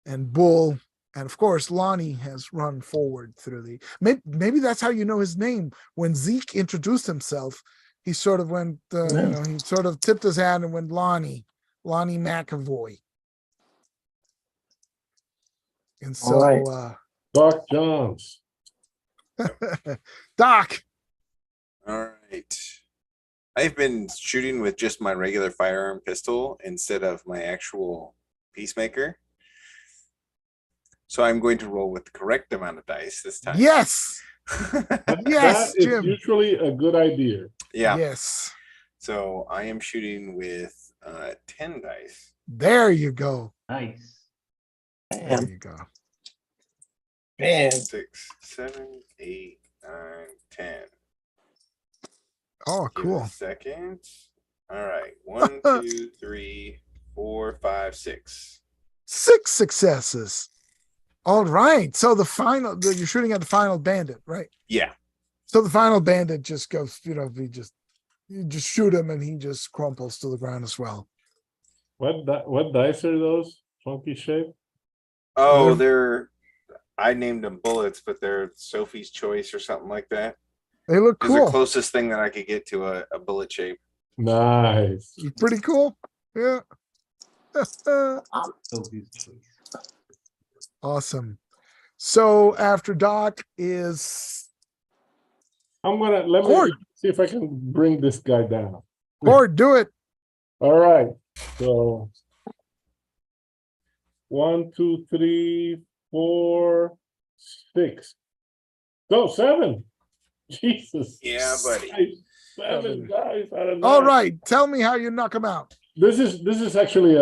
and Bull, and of course Lonnie has run forward through the. Maybe that's how you know his name. When Zeke introduced himself, he sort of went, he sort of tipped his hand and went Lonnie McAvoy. And so, All Doc Jones. Doc. All right. I've been shooting with just my regular firearm pistol instead of my actual Peacemaker. So I'm going to roll with the correct amount of dice this time. Yes. Yes, That is Jim. usually a good idea. Yeah. Yes. So I am shooting with 10 dice. There you go. Nice. There Damn, you go. man. 6, 7, 8, 9, 10. Oh, Give it cool. a second. All right. 1, 2, 3, 4, 5, 6. 6 successes. All right. So the final, you're shooting at the final bandit, right? Yeah. So the final bandit just goes, you just shoot him and he just crumples to the ground as well. What dice are those? Funky shape? Oh, They're- I named them bullets, but they're Sophie's Choice or something like that. They look It's the cool. closest thing that I could get to a bullet shape. Nice. Pretty cool. Yeah. Sophie's choice. Awesome. So after Doc is Let me Horde. see if I can bring this guy down. Horde, do it. All right. So 1, 2, 3, 4, 6. No, 7. Jesus. Yeah, buddy. Christ, 7 guys out of 9. All right. Tell me how you knock him out. This is actually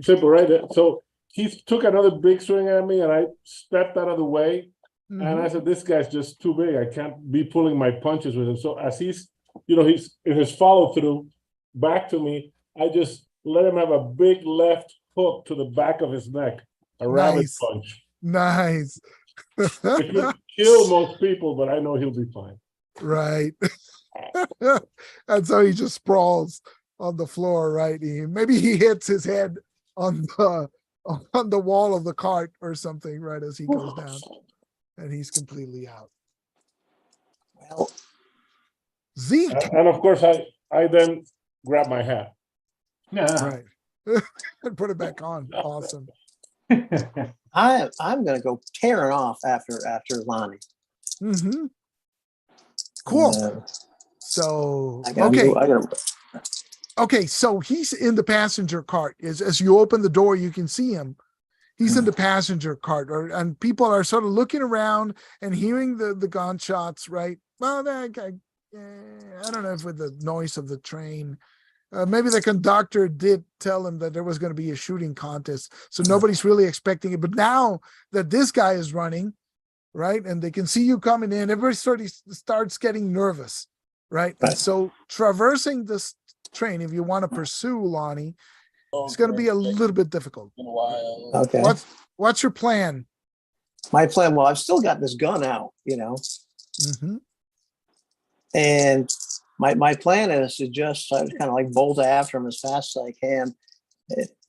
simple, right? So he took another big swing at me, and I stepped out of the way. And I Mhm. said, "This guy's just too big. I can't be pulling my punches with him." So as he's in his follow through back to me, I just let him have a big left hook to the back of his neck, a rabbit Nice. punch. Nice. It could kill most people, but I know he'll be fine. Right. And so he just sprawls on the floor, right? Maybe he hits his head on the wall of the cart or something, right, as he goes down. And he's completely out. Well, Zeke. And of course, I then grab my hat. Yeah. Right. And put it back on. Awesome. I'm gonna go tearing off after Lonnie. Mm-hmm. Cool. Uh, So I gotta okay. go- I gotta, Okay, so he's in the passenger cart. As you open the door, you can see him. He's in the passenger cart, and people are sort of looking around and hearing the gunshots, right? Well, I don't know if with the noise of the train. Maybe the conductor did tell him that there was going to be a shooting contest, so nobody's really expecting it. But now that this guy is running, right, and they can see you coming in, everybody starts getting nervous, right? And Right. so traversing this train, if you want to pursue Lonnie, it's going to be a little bit difficult. okay. What's your plan? My plan. Well, I've still got this gun out, Mhm. and my plan is to just kind of like bolt after him as fast as I can,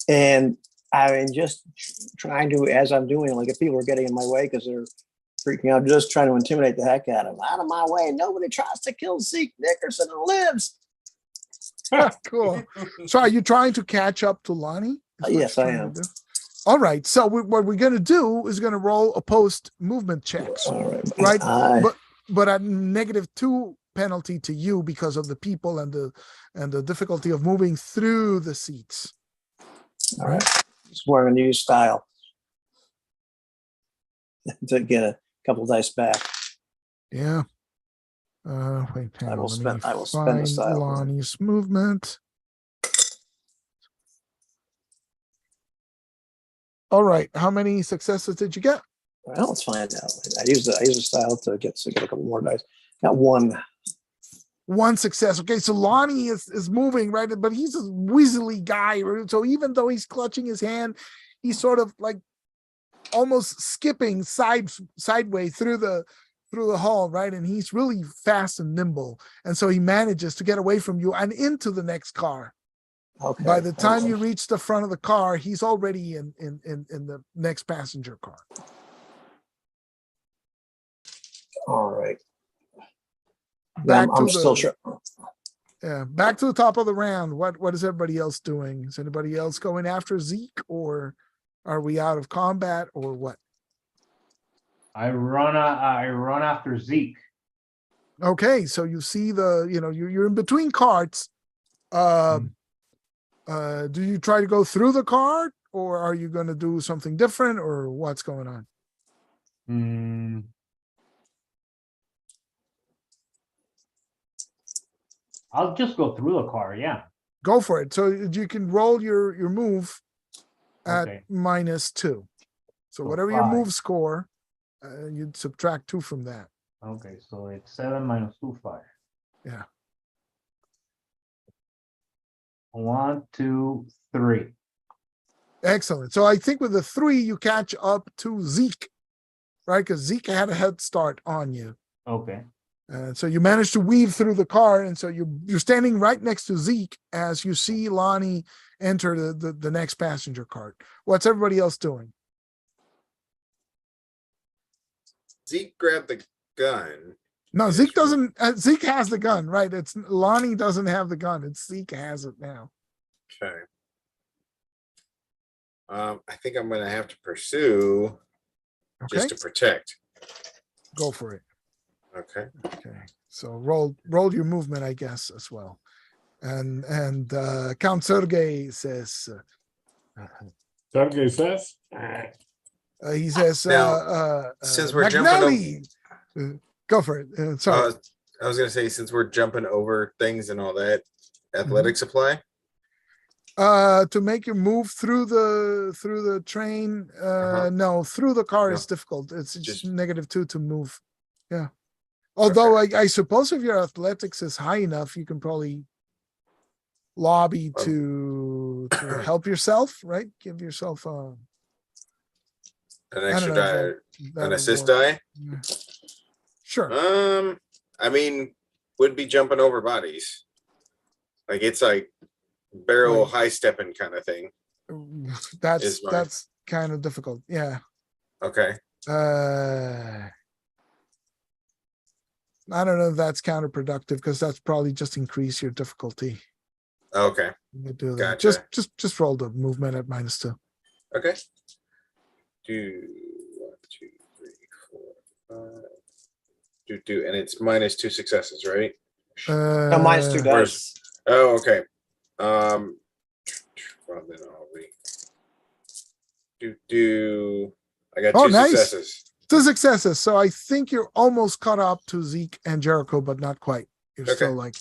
and I mean just trying to, as I'm doing, like if people are getting in my way because they're freaking out, just trying to intimidate the heck out of them. Out of my way! Nobody tries to kill Zeke Nickerson and lives. Cool. So are you trying to catch up to Lonnie? Is what Yes, you're I trying am. to do? All right. So what we're going to do is going to roll opposed movement checks, All right, right? I- But at -2 penalty to you because of the people and the difficulty of moving through the seats. all right. Just wearing a new style to get a couple dice back. Yeah. Wait, hang I on, will let spend- me I will spend the find style. Lonnie's movement. All right. How many successes did you get? Well, let's find out. I use the style to get a couple more dice. Got one. One success. Okay, so Lonnie is moving, right? But he's a weaselly guy. Right? So even though he's clutching his hand, he's sort of like almost skipping sideways through the hall, right? And he's really fast and nimble. And so he manages to get away from you and into the next car. Okay. By the time you reach the front of the car, he's already in the next passenger car. All right. Back I'm to still the sure. Yeah, back to the top of the round. What is everybody else doing? Is anybody else going after Zeke, or are we out of combat, or what? I run after Zeke. Okay, so you see you're in between carts. Do you try to go through the cart, or are you going to do something different, or what's going on? I'll just go through the car. Yeah. Go for it. So you can roll your move at Okay. -2. So So whatever your 5. move score, you'd subtract 2 from that. Okay, so it's 7 minus 2, 5. Yeah. 1, 2, 3. Excellent. So I think with the 3, you catch up to Zeke, right? Because Zeke had a head start on you. Okay. So you managed to weave through the car, and so you're standing right next to Zeke as you see Lonnie enter the next passenger cart. What's everybody else doing? Zeke grabbed the gun. No, Yes, Zeke right. doesn't. Zeke has the gun, right? It's Lonnie doesn't have the gun. It's Zeke has it now. Okay. I think I'm gonna have to pursue Okay, just to protect. go for it. Okay. Okay, so roll your movement, I guess, as well. And Count Sergey says, Sergey says, he says, Now, since we're jumping McNally, go for it. Sorry. I was gonna say, since we're jumping over things and all that, athletic supply. To make you move through the train, no, through the car is No. difficult. It's Just- -2 to move. Yeah. Although I suppose if your athletics is high enough, you can probably lobby to help yourself, right? Give yourself An I extra don't know if die, that- an that'll assist work. die. Yeah. Sure. I mean, would be jumping over bodies. Like it's like barrel Right. high stepping kind of thing. is mine. That's kind of difficult. Yeah. Okay. I don't know if that's counterproductive because that's probably just increase your difficulty. Okay. You do that. Gotcha. Just roll the movement at -2. Okay. 2, 1, 2, 3, 4, 5. Do, and it's -2 successes, right? No, mine's 2 Where's- dice. Oh, okay. Well, then I'll be. I got 2 nice. successes. 2 successes. So I think you're almost caught up to Zeke and Jericho, but not quite. You're still Okay. like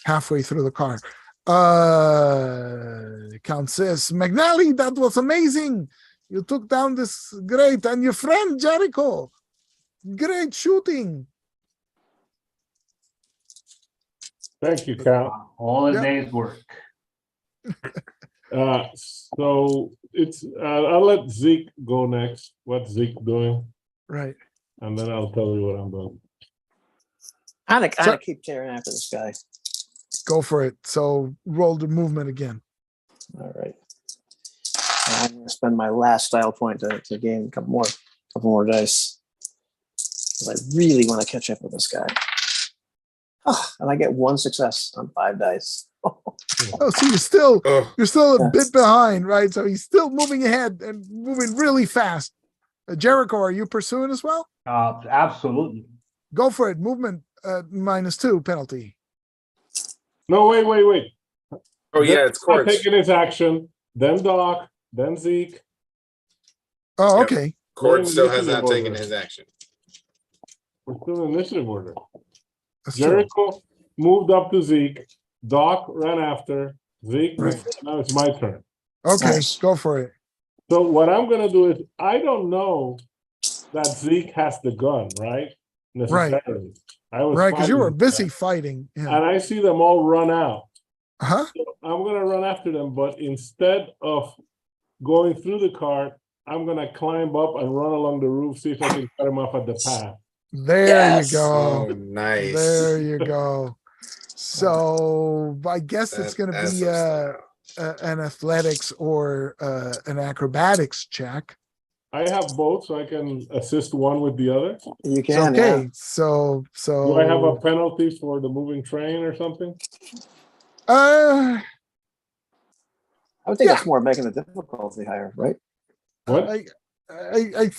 halfway through the car. Count says, McNally, that was amazing. You took down this great, and your friend Jericho. Great shooting. thank you, Count. All a Yep. day's work. So it's, I'll let Zeke go next. What's Zeke doing? Right. And then I'll tell you what I'm doing. I So- keep tearing after this guy. Go for it. So roll the movement again. All right. I'm gonna spend my last style point to gain a couple more dice. 'Cause I really want to catch up with this guy. Oh, and I get 1 success on 5 dice. Oh, so you're still Oh, a bit behind, right? So he's still moving ahead and moving really fast. Jericho, are you pursuing as well? Absolutely. Go for it. Movement -2 penalty. No, wait. oh yeah, it's Not courts. taking his action, then Doc, then Zeke. Oh, Yep. okay. Court still has Initiative not taken order. his action. We're still in initiative order. That's true. Jericho moved up to Zeke. Doc ran after. Zeke, Right. now it's my turn. Okay, Nice. go for it. So what I'm gonna do is, I don't know that Zeke has the gun, right? Necessarily. I was Right, because you were fighting busy them, fighting. Yeah. and I see them all run out. Huh? So I'm gonna run after them, but instead of going through the cart, I'm gonna climb up and run along the roof, see if I can cut him off at the path. There Yes. you Oh, go. nice. There you go. So I guess it's going to That's be some style. an athletics or an acrobatics check. I have both, so I can assist one with the other. You It's can. okay. Yeah. So Do I have a penalty for the moving train or something? uh I would think Yeah. that's more making the difficulty higher, right? What? I think I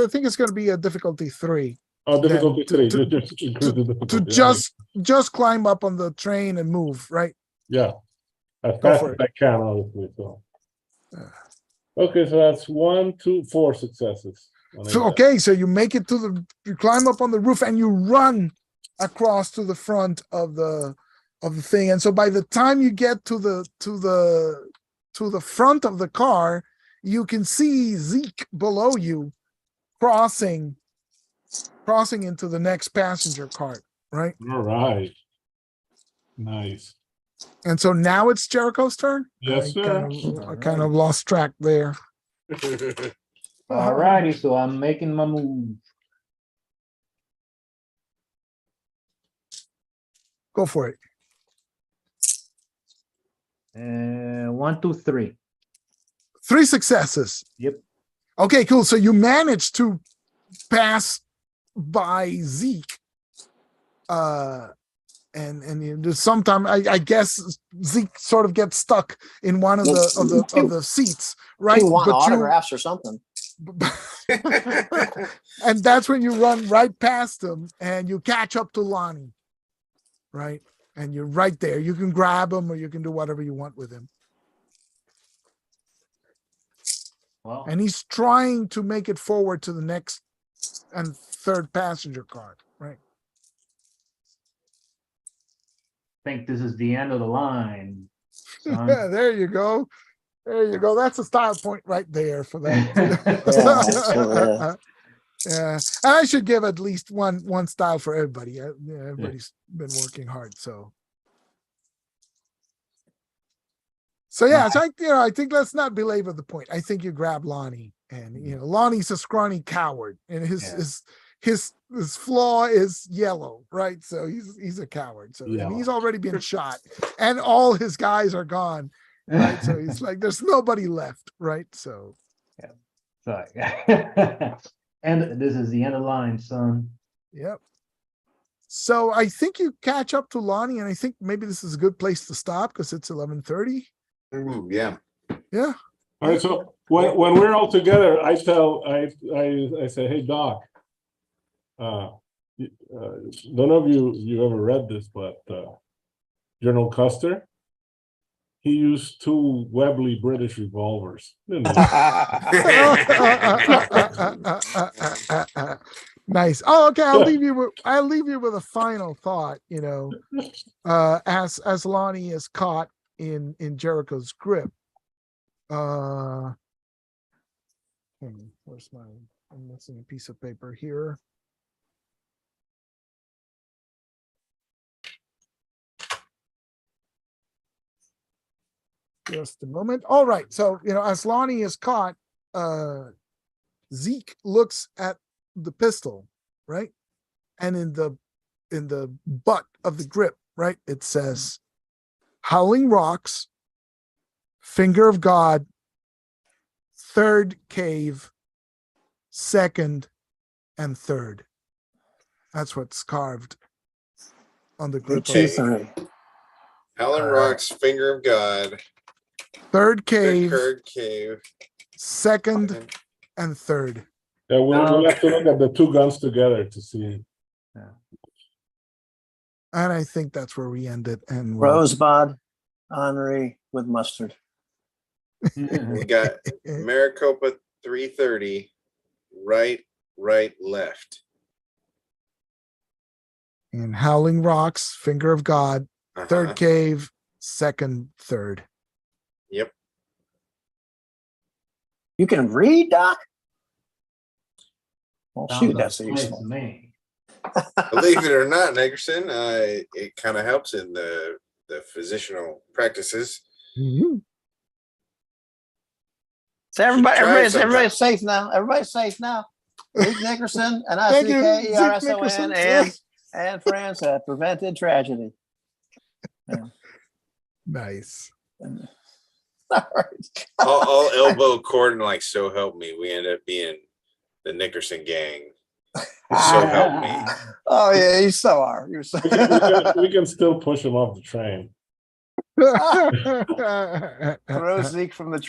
think it's going to be a difficulty 3. Oh, difficulty to- 3. to- You just increase the to difficulty. just climb up on the train and move, right? Yeah. As Go fast for as it. I can, obviously. So. Uh. Okay, so that's 1, 2, 4 successes. So okay, so you make it you climb up on the roof and you run across to the front of the thing. And so by the time you get to the front of the car, you can see Zeke below you crossing into the next passenger cart, right? All right. Nice. And so now it's Jericho's turn. Yes, sir. I kind of lost track there. Alrighty, so I'm making my move. Go for it. 1, 2, 3. 3 successes. Yep. Okay, cool. So you managed to pass by Zeke. And sometime I guess Zeke sort of gets stuck in one of the seats, right? You want But autographs or something. and that's when you run right past him and you catch up to Lonnie, right? And you're right there. You can grab him or you can do whatever you want with him. Well, And he's trying to make it forward to the next and third passenger car, right? I think this is the end of the line. son. Yeah, there you go. There you go. That's a style point right there for that. Yeah, and I should give at least one style for everybody. Yeah, everybody's been working hard, so yeah. So I think let's not belabor the point. I think you grab Lonnie, and Lonnie's a scrawny coward, and his flaw is yellow, right? So he's a coward. So and he's already been shot, and all his guys are gone, right? So he's like, there's nobody left, right? So Sorry. And this is the end of the line, son. yep. So I think you catch up to Lonnie, and I think maybe this is a good place to stop because it's 11:30. Ooh, yeah. Yeah. All right, so when we're all together, I say, hey Doc, none of you ever read this, but General Custer, he used 2 Webley British revolvers. Nice. Oh, okay. I'll leave you with a final thought. As Lonnie is caught in Jericho's grip. Where's I'm missing a piece of paper here. Just a moment. All right. So, as Lonnie is caught, Zeke looks at the pistol, right? And in the butt of the grip, right, it says Howling Rocks, Finger of God, Third Cave, Second, and Third. That's what's carved on the grip. Okay. Howling Rocks, Finger of God, Third Cave, Cave, Second, and Third. Yeah, we'll have to look at the 2 guns together to see. And I think that's where we end it. And Rosebud, Henri with mustard. We got Maricopa 330, right, left. And Howling Rocks, Finger of God, Third Uh-huh. Cave, Second, Third. Yep. You can read, Doc? Well, Sounds shoot, like that's a place useful. to me. Believe it or not, Nickerson, it kind of helps in the physicianal practices. Mhm. So everybody's safe now. Everybody's safe now. Luke Nickerson and Thank you, ICKERSON Zeke and friends have prevented tragedy. Yeah. Nice. All right. All elbow cord and like so help me. We end up being the Nickerson gang. So help me. Oh yeah, you so are. You're so. We can still push him off the train. Throw Zeke from the train.